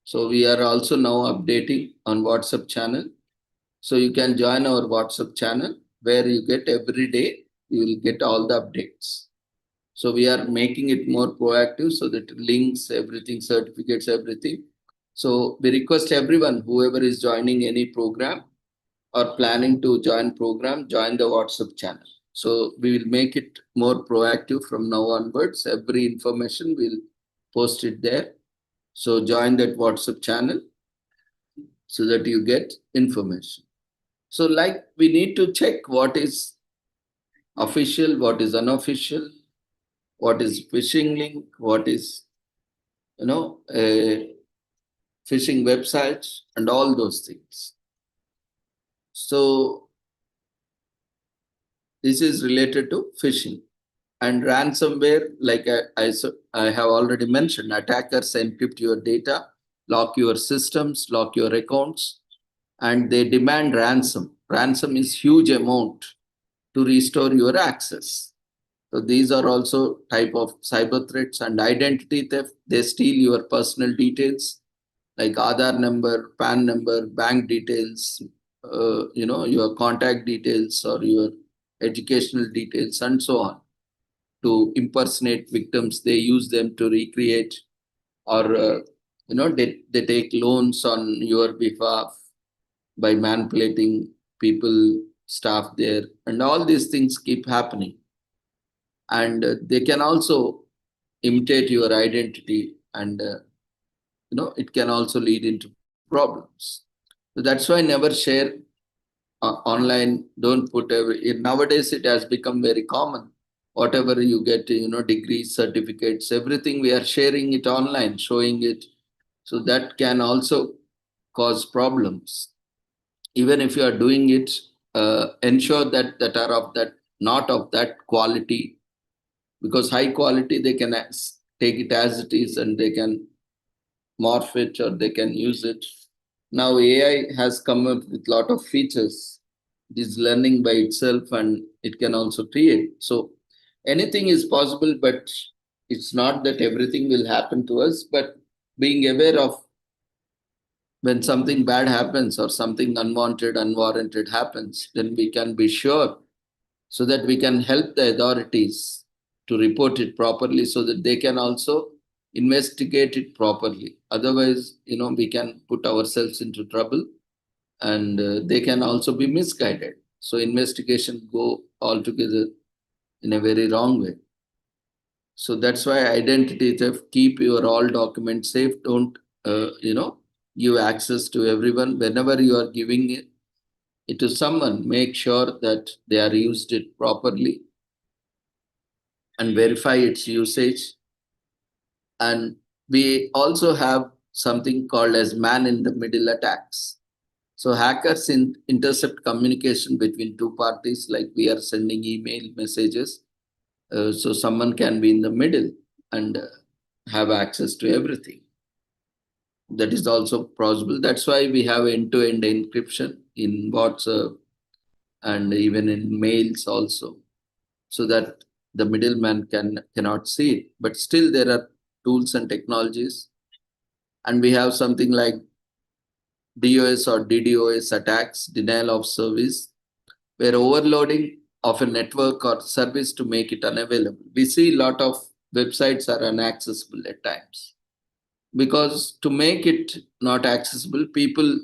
So we are also now updating on WhatsApp channel. So you can join our WhatsApp channel where you get every day, you will get all the updates. So we are making it more proactive so that links, everything, certificates, everything. So we request everyone, whoever is joining any program or planning to join program, join the WhatsApp channel. So we will make it more proactive from now onwards. Every information we'll post it there. So join that WhatsApp channel so that you get information. So like we need to check what is official, what is unofficial, what is phishing link, what is, a phishing websites and all those things. So this is related to phishing and ransomware. Like I have already mentioned, attackers encrypt your data, lock your systems, lock your accounts, and they demand ransom. Ransom is huge amount to restore your access. So these are also type of cyber threats. And identity theft. They steal your personal details like Aadhaar number, PAN number, bank details, your contact details or your educational details and so on. To impersonate victims, they use them to recreate or they take loans on your behalf by manipulating people, staff there, and all these things keep happening. And they can also imitate your identity, and it can also lead into problems. So that's why never share online. Don't put nowadays it has become very common. Whatever you get, degrees, certificates, everything we are sharing it online, showing it. So that can also cause problems. Even if you are doing it, ensure that are of that not of that quality, because high quality they can take it as it is and they can morph it or they can use it. Now AI has come up with lot of features. It is learning by itself and it can also create. So anything is possible, but it's not that everything will happen to us, but being aware of when something bad happens or something unwanted, unwarranted happens, then we can be sure so that we can help the authorities to report it properly so that they can also investigate it properly. Otherwise, we can put ourselves into trouble and they can also be misguided. So investigation go altogether in a very wrong way. So that's why identity theft, keep your all documents safe. Don't, give access to everyone. Whenever you are giving it to someone, make sure that they are used it properly and verify its usage. And we also have something called as man-in-the-middle attacks. So hackers intercept communication between two parties, like we are sending email messages. So someone can be in the middle and have access to everything. That is also possible. That's why we have end-to-end encryption in WhatsApp and even in mails also, so that the middleman cannot see it. But still there are tools and technologies. And we have something like DOS or DDoS attacks, denial of service, where overloading of a network or service to make it unavailable. We see a lot of websites are inaccessible at times. Because to make it not accessible, people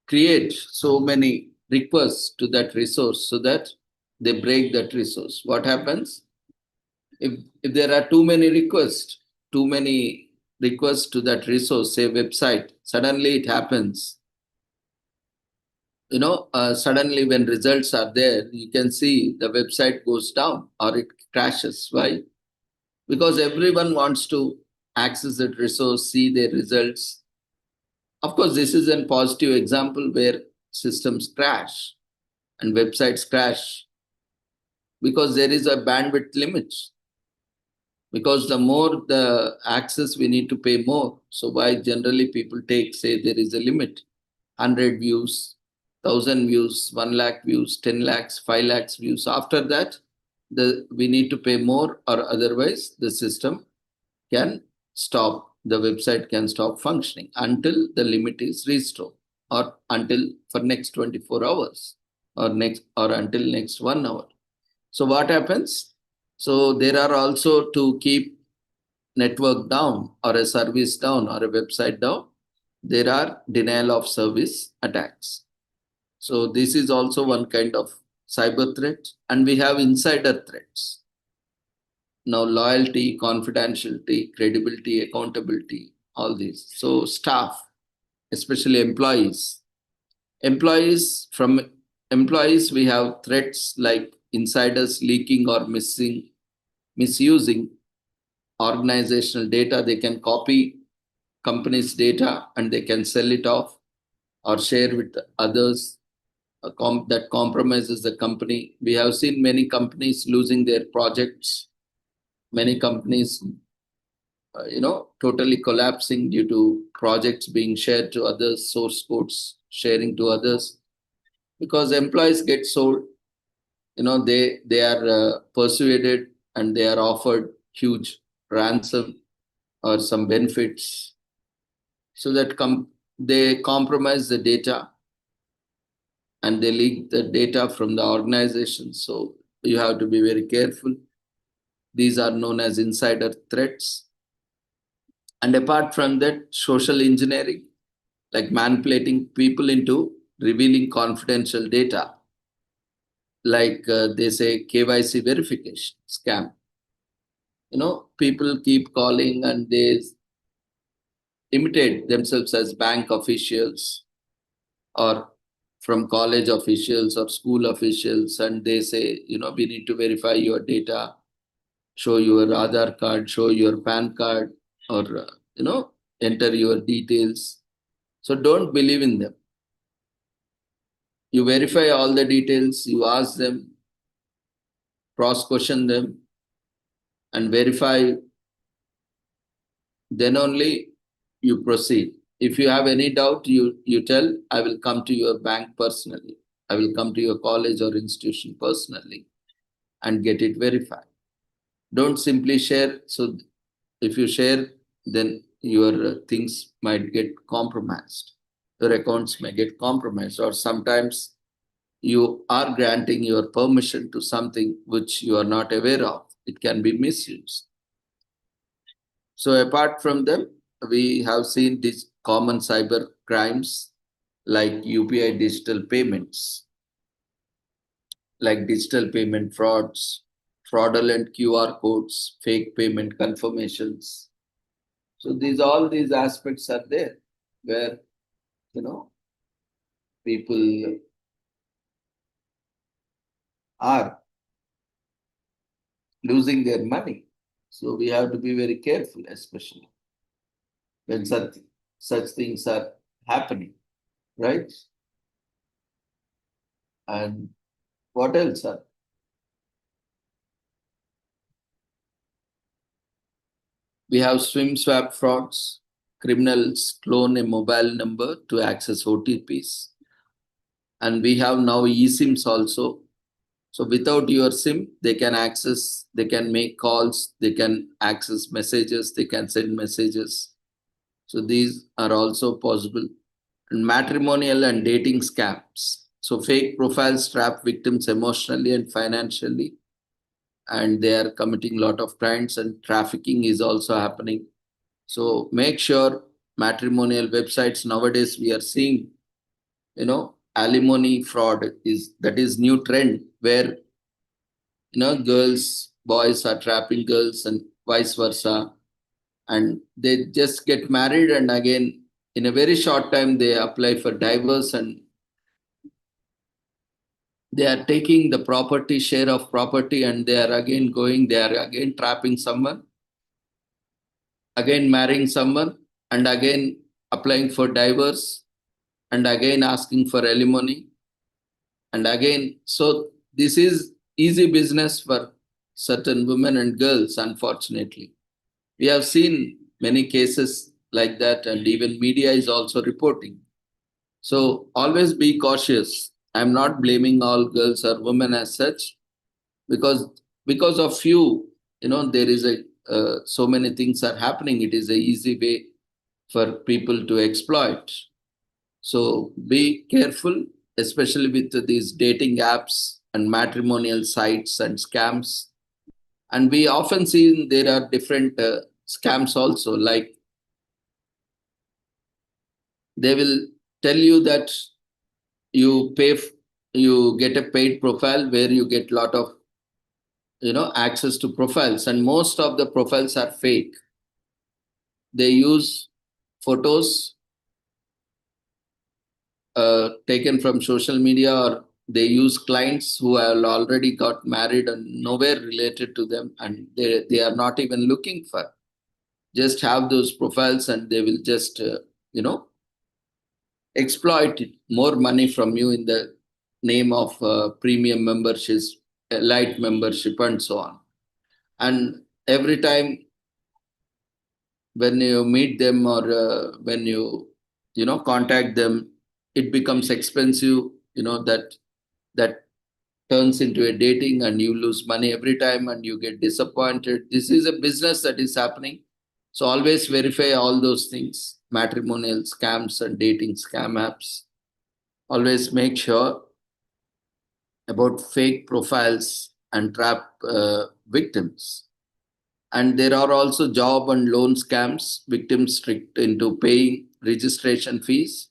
create so many requests to that resource so that they break that resource. What happens? If there are too many requests to that resource, say website, suddenly it happens. Suddenly when results are there, you can see the website goes down or it crashes. Why? Because everyone wants to access that resource, see their results. Of course, this is a positive example where systems crash and websites crash because there is a bandwidth limit. Because the more the access, we need to pay more. So why generally people take, say there is a limit, 100 views, 1,000 views, 1 lakh views, 10 lakhs, 5 lakhs views. After that, we need to pay more, or otherwise the system can stop, the website can stop functioning until the limit is restored, or until for next 24 hours or until next 1 hour. So what happens? So there are also, to keep network down or a service down or a website down, there are denial of service attacks. So this is also one kind of cyber threat. And we have insider threats. Now loyalty, confidentiality, credibility, accountability, all these. So staff, especially employees. From employees, we have threats like insiders leaking or misusing organizational data. They can copy company's data and they can sell it off or share with others. That compromises the company. We have seen many companies losing their projects, many companies totally collapsing due to projects being shared to others, source codes sharing to others, because employees get sold. They are persuaded and they are offered huge ransom or some benefits, so that they compromise the data and they leak the data from the organization. So you have to be very careful. These are known as insider threats. And apart from that, social engineering, like manipulating people into revealing confidential data, like they say KYC verification scam. People keep calling and they imitate themselves as bank officials or from college officials or school officials, and they say, we need to verify your data, show your Aadhaar card, show your PAN card, or, enter your details. So don't believe in them. You verify all the details, you ask them, cross-question them, and verify, then only you proceed. If you have any doubt, you tell, I will come to your bank personally. I will come to your college or institution personally and get it verified. Don't simply share. So if you share, then your things might get compromised. Your accounts may get compromised, or sometimes you are granting your permission to something which you are not aware of. It can be misused. So apart from them, we have seen these common cyber crimes like UPI digital payments, like digital payment frauds, fraudulent QR codes, fake payment confirmations. So all these aspects are there where, people are losing their money. So we have to be very careful, especially when such things are happening, right? And what else are? We have swim swap frauds. Criminals clone a mobile number to access OTPs. And we have now eSIMs also. So without your SIM, they can make calls, they can access messages, they can send messages. So these are also possible. And matrimonial and dating scams. So fake profiles trap victims emotionally and financially, and they are committing a lot of crimes, and trafficking is also happening. So make sure matrimonial websites nowadays we are seeing, alimony fraud is new trend where boys are trapping girls and vice versa, and they just get married and again in a very short time they apply for divorce, and they are taking the share of property, and they are again trapping someone, again marrying someone, and again applying for divorce, and again asking for alimony, and again. So this is easy business for certain women and girls, unfortunately. We have seen many cases like that, and even media is also reporting. So always be cautious. I'm not blaming all girls or women as such, because of few, there is so many things are happening. It is a easy way for people to exploit. So be careful, especially with these dating apps and matrimonial sites and scams. And we often see there are different scams also, like they will tell you that you get a paid profile where you get lot of access to profiles, and most of the profiles are fake. They use photos taken from social media, or they use clients who have already got married and nowhere related to them, and they are not even looking for, just have those profiles, and they will just exploit more money from you in the name of premium memberships, light membership, and so on. And every time when you meet them, or when you contact them, it becomes expensive, that turns into a dating, and you lose money every time and you get disappointed. This is a business that is happening. So always verify all those things, matrimonial scams and dating scam apps. Always make sure about fake profiles and trap victims. And there are also job and loan scams. Victims tricked into paying registration fees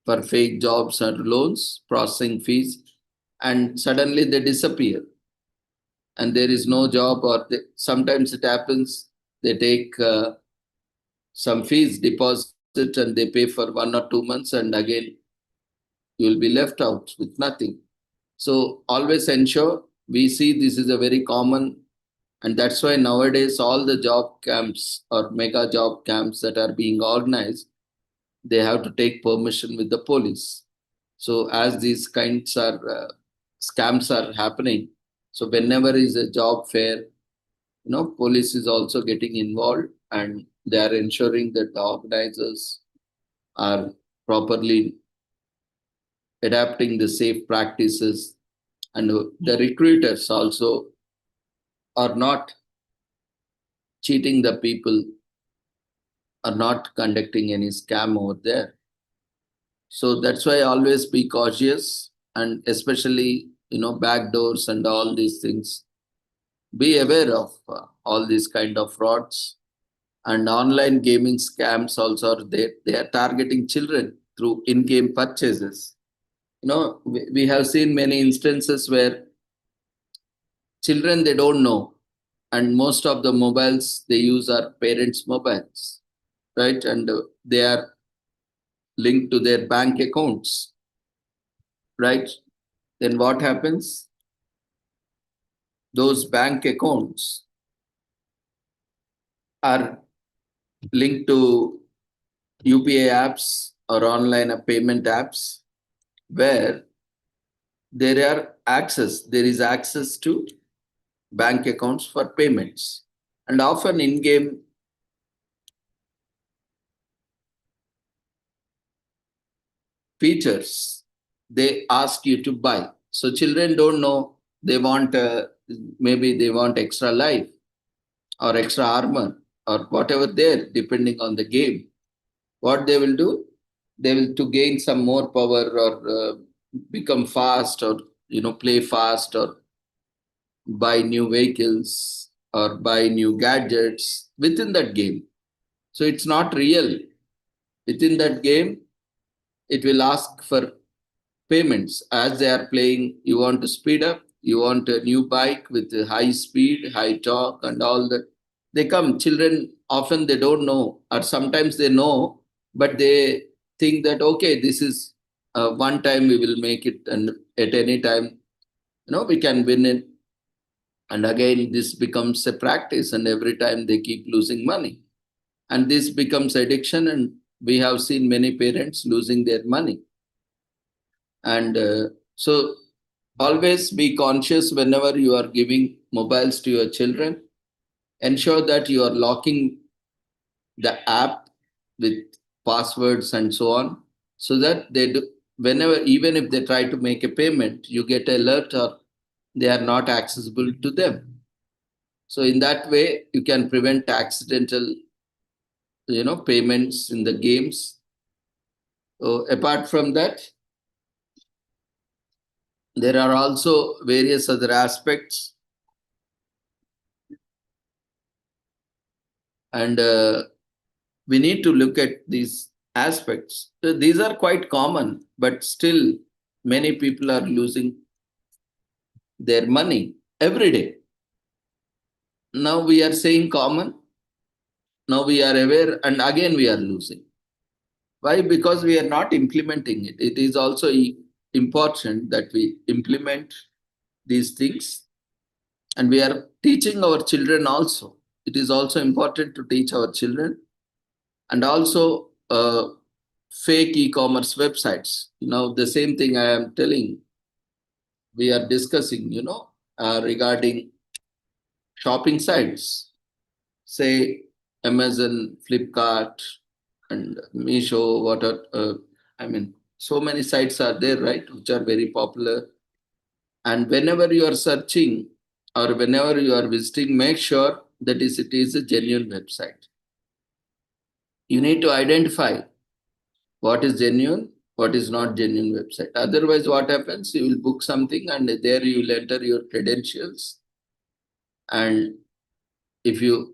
for fake jobs or loans, processing fees, and suddenly they disappear. And there is no job, or sometimes it happens, they take some fees deposit and they pay for 1 or 2 months, and again you will be left out with nothing. So always ensure, we see this is a very common, and that's why nowadays all the job camps or mega job camps that are being organized, they have to take permission with the police. So as these kinds are scams are happening, so whenever is a job fair, police is also getting involved, and they are ensuring that the organizers are properly adapting the safe practices, and the recruiters also are not cheating the people, are not conducting any scam over there. So that's why always be cautious, and especially back doors and all these things. Be aware of all these kind of frauds, and online gaming scams also are there. They are targeting children through in-game purchases. We have seen many instances where children, they don't know, and most of the mobiles they use are parents' mobiles, right? And they are linked to their bank accounts, right? Then what happens? Those bank accounts are linked to UPI apps or online payment apps, where there is access to bank accounts for payments, and often in-game features they ask you to buy. So children don't know, they want maybe they want extra life or extra armor or whatever there, depending on the game. What they will do, they will, to gain some more power or become fast, or play fast, or buy new vehicles or buy new gadgets within that game. So it's not real. Within that game, it will ask for payments as they are playing. You want to speed up, you want a new bike with high speed, high torque, and all that. They come. Children often they don't know, or sometimes they know, but they think that okay, this is one time we will make it, and at any time, we can win it. And again, this becomes a practice, and every time they keep losing money, and this becomes addiction. And we have seen many parents losing their money. And so always be conscious whenever you are giving mobiles to your children. Ensure that you are locking the app with passwords and so on, so that they do, whenever, even if they try to make a payment, you get alert, or they are not accessible to them. So in that way, you can prevent accidental, payments in the games. So apart from that, there are also various other aspects, and we need to look at these aspects. So these are quite common, but still many people are losing their money every day. Now we are saying common, now we are aware, and again we are losing. Why? Because we are not implementing it. It is also important that we implement these things, and we are teaching our children also. It is also important to teach our children. And also fake e-commerce websites. The same thing I am telling, we are discussing, regarding shopping sites, say Amazon, Flipkart, and Meesho. So many sites are there, right, which are very popular. And whenever you are searching or whenever you are visiting, make sure that it is a genuine website. You need to identify what is genuine, what is not genuine website. Otherwise, what happens? You will book something, and there you will enter your credentials. And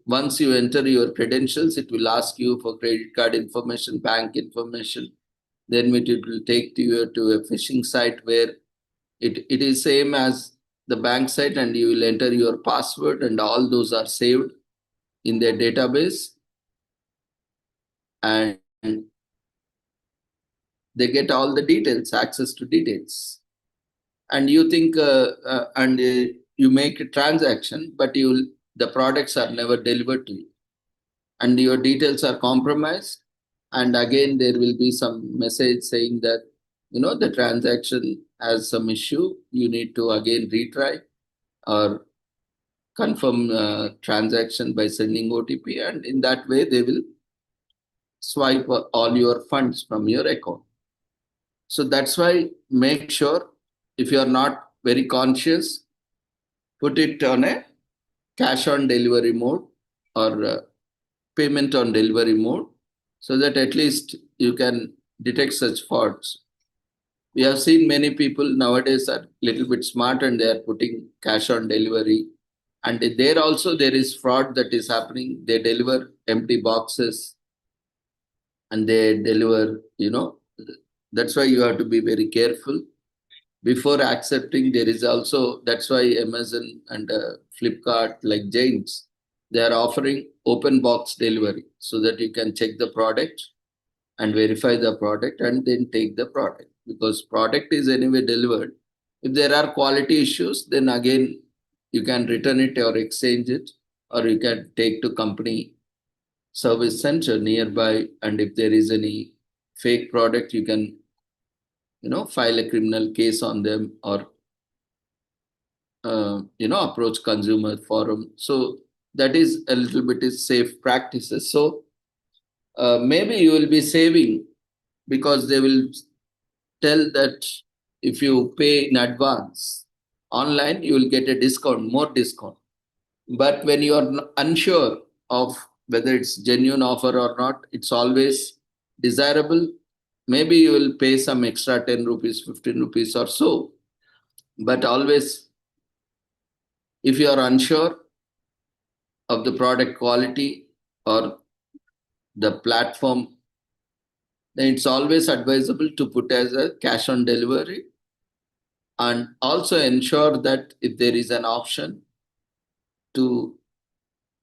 once you enter your credentials, it will ask you for credit card information, bank information. Then it will take you to a phishing site where it is same as the bank site, and you will enter your password, and all those are saved in their database. And they get all the details, access to details. And you think, you make a transaction, but the products are never delivered to you, and your details are compromised. And again, there will be some message saying that the transaction has some issue, you need to again retry or confirm transaction by sending OTP, and in that way they will swipe all your funds from your account. So that's why make sure, if you are not very conscious, put it on a cash on delivery mode or payment on delivery mode, so that at least you can detect such frauds. We have seen many people nowadays are little bit smart and they are putting cash on delivery. And there also there is fraud that is happening. They deliver empty boxes and they deliver, that's why you have to be very careful. Before accepting, there is also, that's why Amazon and Flipkart, like Giants, they are offering open box delivery so that you can check the product and verify the product and then take the product, because product is anyway delivered. If there are quality issues, then again you can return it or exchange it, or you can take to company service center nearby, and if there is any fake product, you can file a criminal case on them, or approach consumer forum. So that is a little bit is safe practices. So maybe you will be saving, because they will tell that if you pay in advance online, you will get a discount, more discount. But when you are unsure of whether it's genuine offer or not, it's always desirable. Maybe you will pay some extra 10 rupees, 15 rupees or so. But always, if you are unsure of the product quality or the platform, then it's always advisable to put as a cash on delivery, and also ensure that if there is an option to,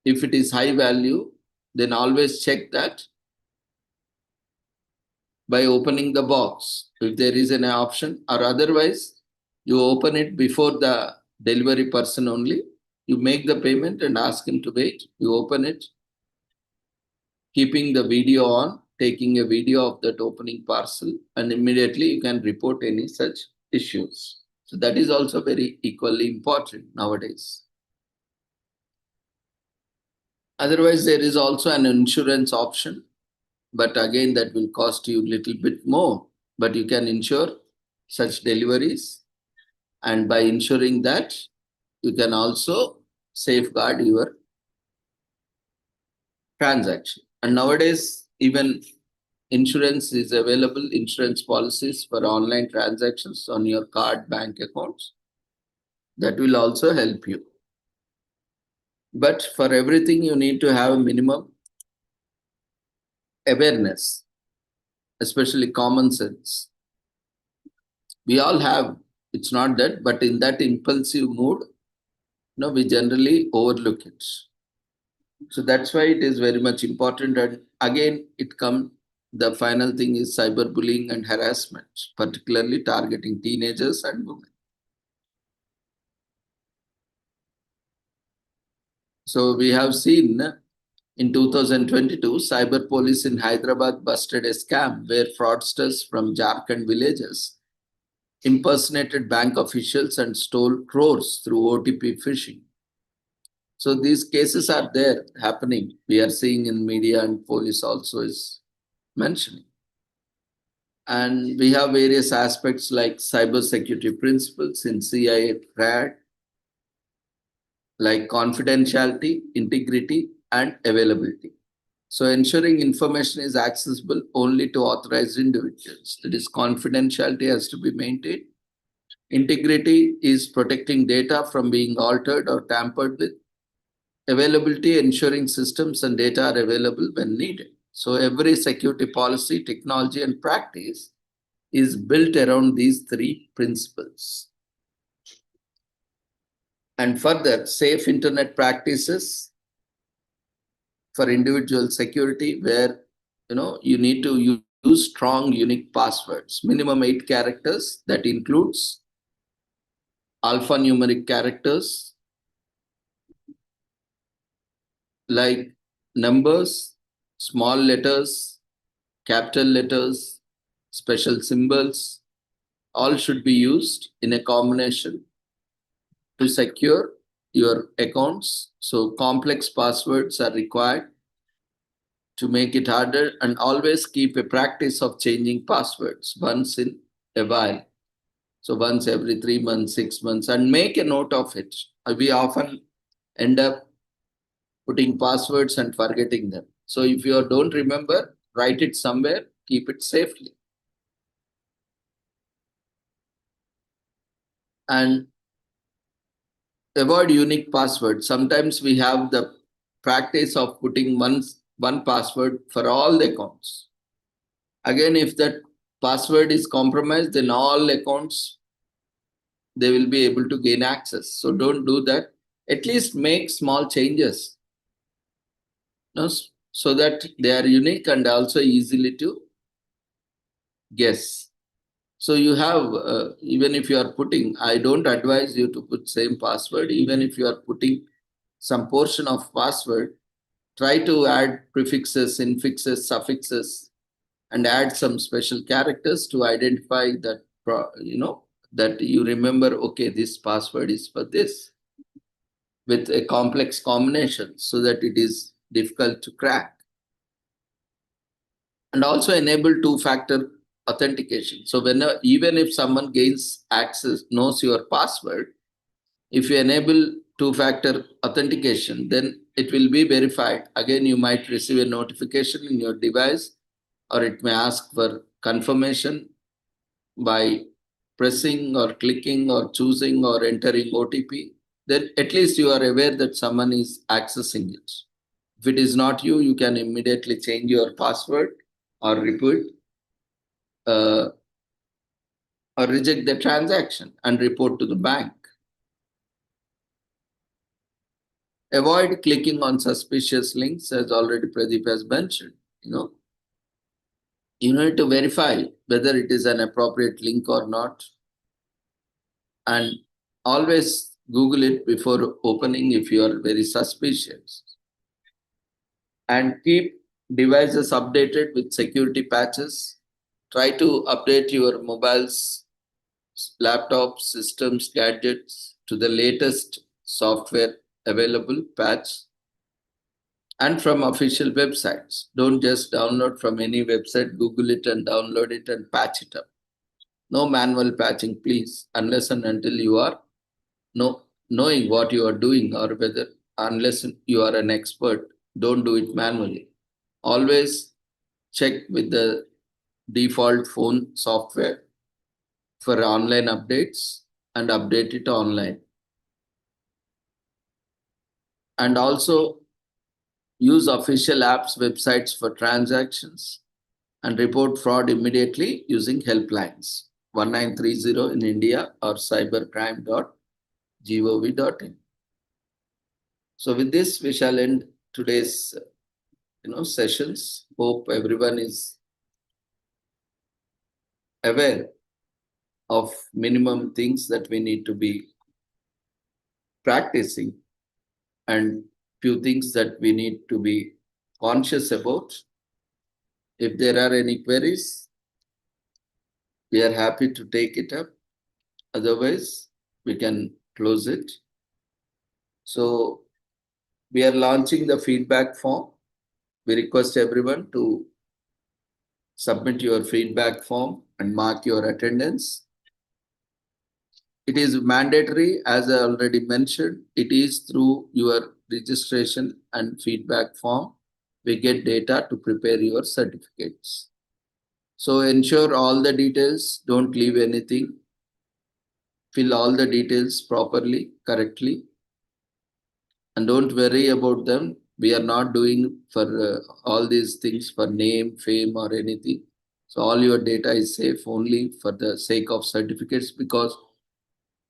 if it is high value, then always check that by opening the box, if there is an option, or otherwise you open it before the delivery person only. You make the payment and ask him to wait. You open it, keeping the video on, taking a video of that opening parcel, and immediately you can report any such issues. So that is also very equally important nowadays. Otherwise, there is also an insurance option, but again, that will cost you a little bit more. But you can insure such deliveries, and by ensuring that, you can also safeguard your transaction. And nowadays, even insurance is available, insurance policies for online transactions on your card, bank accounts. That will also help you. But for everything, you need to have a minimum awareness, especially common sense. We all have, it's not that, but in that impulsive mood, we generally overlook it. So that's why it is very much important. And again, the final thing is cyberbullying and harassment, particularly targeting teenagers and women. So we have seen in 2022, cyber police in Hyderabad busted a scam where fraudsters from Jharkhand villages impersonated bank officials and stole crores through OTP phishing. So these cases are there happening. We are seeing in media, and police also is mentioning. And we have various aspects like cybersecurity principles in CIA TRAD, like confidentiality, integrity, and availability. So ensuring information is accessible only to authorized individuals. That is, confidentiality has to be maintained. Integrity is protecting data from being altered or tampered with. Availability, ensuring systems and data are available when needed. So every security policy, technology, and practice is built around these three principles. And further, safe internet practices for individual security, where you need to use strong unique passwords, minimum 8 characters. That includes alphanumeric characters like numbers, small letters, capital letters, special symbols, all should be used in a combination to secure your accounts. So complex passwords are required to make it harder, and always keep a practice of changing passwords once in a while. So once every 3 months, 6 months, and make a note of it. We often end up putting passwords and forgetting them. So if you don't remember, write it somewhere, keep it safely. And avoid unique passwords. Sometimes we have the practice of putting one password for all the accounts. Again, if that password is compromised, then all accounts, they will be able to gain access. So don't do that. At least make small changes, you know, so that they are unique and also easily to guess. So you have, even if you are putting, I don't advise you to put same password. Even if you are putting some portion of password, try to add prefixes, infixes, suffixes, and add some special characters to identify that, that you remember, okay, this password is for this, with a complex combination so that it is difficult to crack. And also enable two-factor authentication. So even if someone gains access, knows your password, if you enable two-factor authentication, then it will be verified. Again, you might receive a notification in your device, or it may ask for confirmation by pressing or clicking or choosing or entering OTP. Then at least you are aware that someone is accessing it. If it is not you, you can immediately change your password or repeat or reject the transaction and report to the bank. Avoid clicking on suspicious links, as already Pradeep has mentioned. You need to verify whether it is an appropriate link or not. And always Google it before opening if you are very suspicious. And keep devices updated with security patches. Try to update your mobiles, laptops, systems, gadgets to the latest software available patch, and from official websites. Don't just download from any website, Google it and download it and patch it up. No manual patching, please, unless and until you are knowing what you are doing, or whether, unless you are an expert, don't do it manually. Always check with the default phone software for online updates and update it online. And also use official apps, websites for transactions, and report fraud immediately using helplines 1930 in India or cybercrime.gov.in. So with this, we shall end today's sessions. Hope everyone is aware of minimum things that we need to be practicing, and few things that we need to be conscious about. If there are any queries, we are happy to take it up. Otherwise, we can close it. So we are launching the feedback form. We request everyone to submit your feedback form and mark your attendance. It is mandatory, as I already mentioned. It is through your registration and feedback form we get data to prepare your certificates. So ensure all the details, don't leave anything. Fill all the details properly, correctly, and don't worry about them. We are not doing for all these things for name, fame, or anything. So all your data is safe only for the sake of certificates, because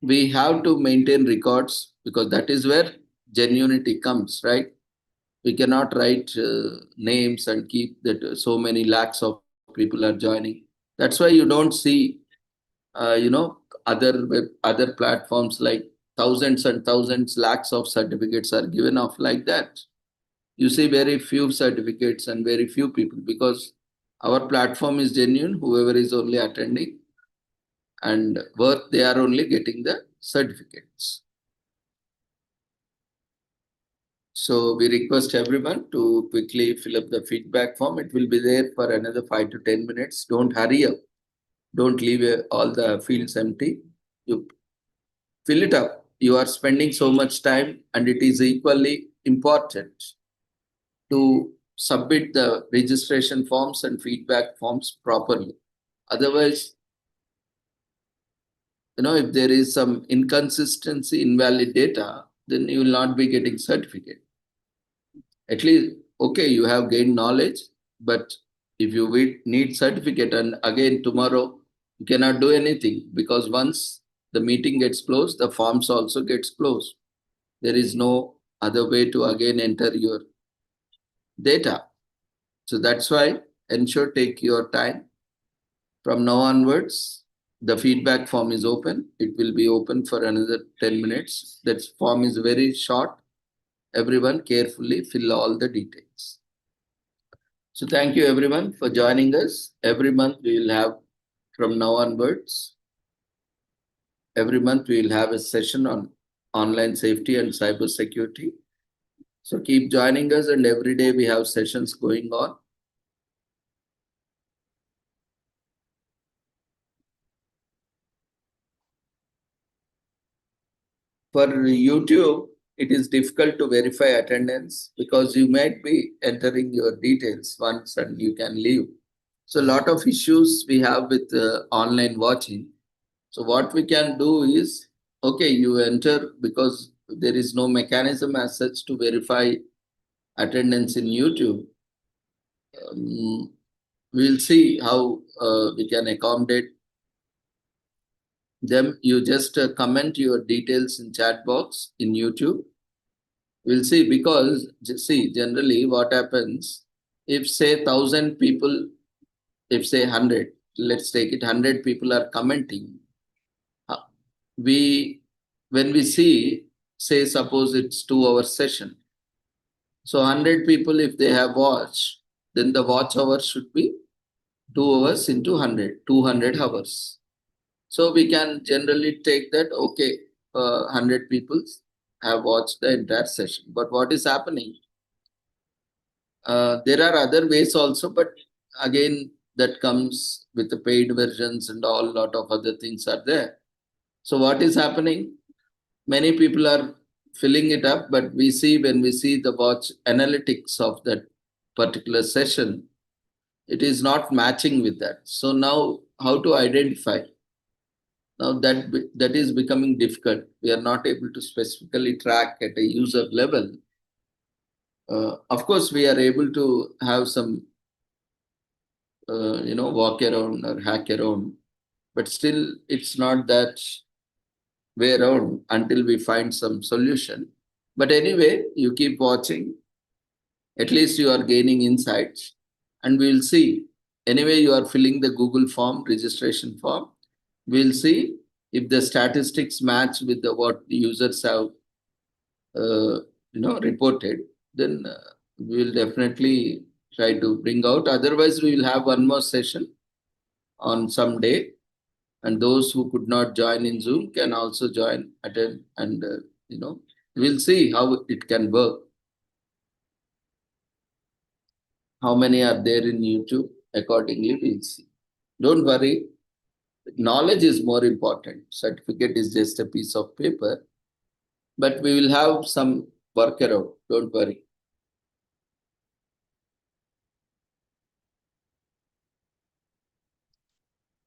we have to maintain records, because that is where genuinity comes, right? We cannot write names and keep that so many lakhs of people are joining. That's why you don't see, other platforms like thousands and thousands, lakhs of certificates are given off like that. You see very few certificates and very few people, because our platform is genuine, whoever is only attending, and work, they are only getting the certificates. So we request everyone to quickly fill up the feedback form. It will be there for another 5 to 10 minutes. Don't hurry up. Don't leave all the fields empty. You fill it up. You are spending so much time, and it is equally important to submit the registration forms and feedback forms properly. Otherwise, if there is some inconsistency, invalid data, then you will not be getting certificate. At least, okay, you have gained knowledge, but if you need certificate and again tomorrow, you cannot do anything, because once the meeting gets closed, the forms also gets closed. There is no other way to again enter your data. So that's why ensure take your time. From now onwards, the feedback form is open. It will be open for another 10 minutes. That form is very short. Everyone carefully fill all the details. So thank you everyone for joining us. Every month we will have, from now onwards, every month we will have a session on online safety and cyber security. So keep joining us, and every day we have sessions going on. For YouTube, it is difficult to verify attendance because you might be entering your details once and you can leave. So a lot of issues we have with online watching. So what we can do is, okay, you enter, because there is no mechanism as such to verify attendance in YouTube. We'll see how we can accommodate them. You just comment your details in chat box in YouTube. We'll see, because see, generally what happens, if say 1,000 people, if say 100, let's take it, 100 people are commenting, when we see, say suppose it's 2 hour session, so 100 people if they have watched, then the watch hour should be 2 hours into 100, 200 hours. So we can generally take that, okay, 100 people have watched the entire session. But what is happening? There are other ways also, but again, that comes with the paid versions and all, lot of other things are there. So what is happening? Many people are filling it up, but we see, when we see the watch analytics of that particular session, it is not matching with that. So now how to identify? Now that is becoming difficult. We are not able to specifically track at a user level. Of course, we are able to have some, walk around or hack around, but still it's not that way around until we find some solution. But anyway, you keep watching. At least you are gaining insights, and we'll see. Anyway, you are filling the Google form, registration form. We'll see if the statistics match with what the users have, reported. Then we will definitely try to bring out. Otherwise, we will have one more session on some day, and those who could not join in Zoom can also join, attend, and we'll see how it can work. How many are there in YouTube? Accordingly, we'll see. Don't worry. Knowledge is more important. Certificate is just a piece of paper, but we will have some workaround. Don't worry.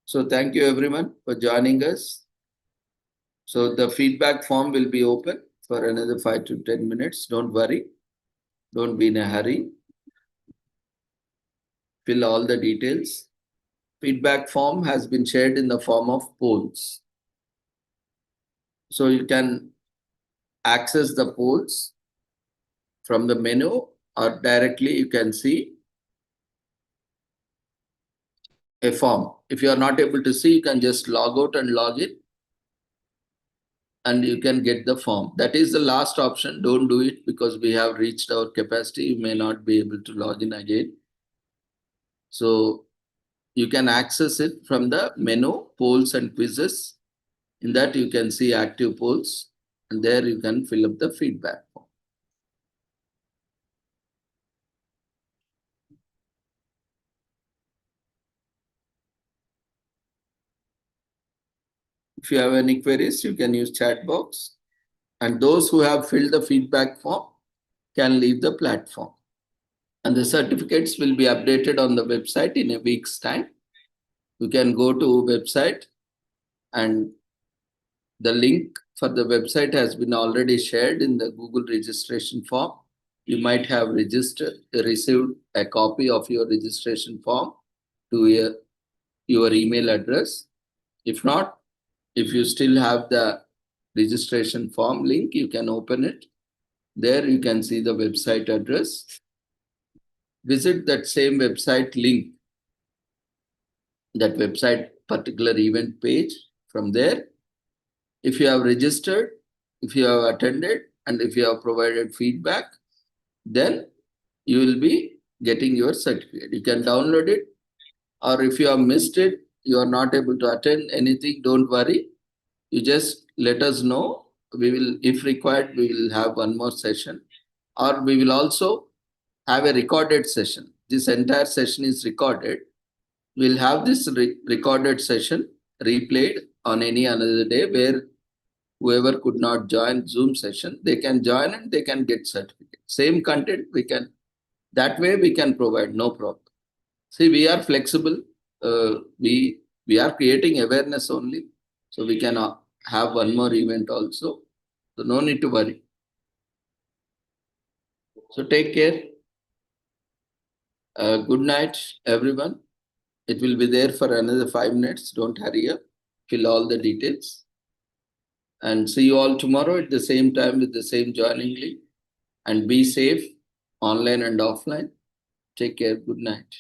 So thank you everyone for joining us. So the feedback form will be open for another 5 to 10 minutes. Don't worry. Don't be in a hurry. Fill all the details. Feedback form has been shared in the form of polls. So you can access the polls from the menu, or directly you can see a form. If you are not able to see, you can just log out and log in, and you can get the form. That is the last option. Don't do it, because we have reached our capacity. You may not be able to log in again. So you can access it from the menu, polls and quizzes. In that, you can see active polls, and there you can fill up the feedback form. If you have any queries, you can use chat box. And those who have filled the feedback form can leave the platform. And the certificates will be updated on the website in a week's time. You can go to website, and the link for the website has been already shared in the Google registration form. You might have received a copy of your registration form to your email address. If not, if you still have the registration form link, you can open it. There you can see the website address. Visit that same website link, that website particular event page. From there, if you have registered, if you have attended, and if you have provided feedback, then you will be getting your certificate. You can download it, or if you have missed it, you are not able to attend anything, don't worry. You just let us know. We will, if required, we will have one more session, or we will also have a recorded session. This entire session is recorded. We'll have this recorded session replayed on any another day, where whoever could not join Zoom session, they can join and they can get certificate. Same content we can, that way we can provide, no problem. See, we are flexible. We are creating awareness only, so we can have one more event also. So no need to worry. So take care. Good night, everyone. It will be there for another 5 minutes. Don't hurry up. Fill all the details. And see you all tomorrow at the same time with the same joining link. And be safe, online and offline. Take care. Good night.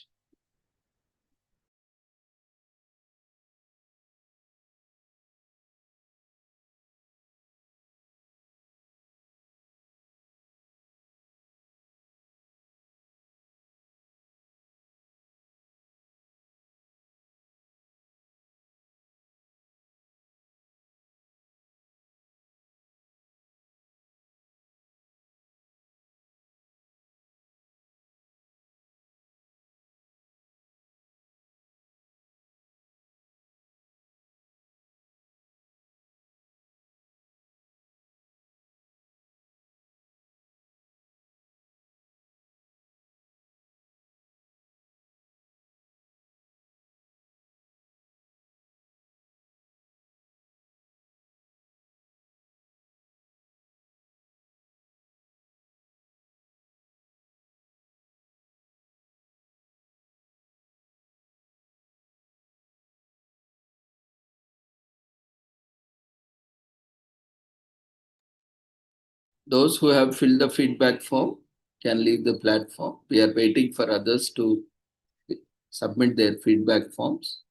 Those who have filled the feedback form can leave the platform. We are waiting for others to submit their feedback forms.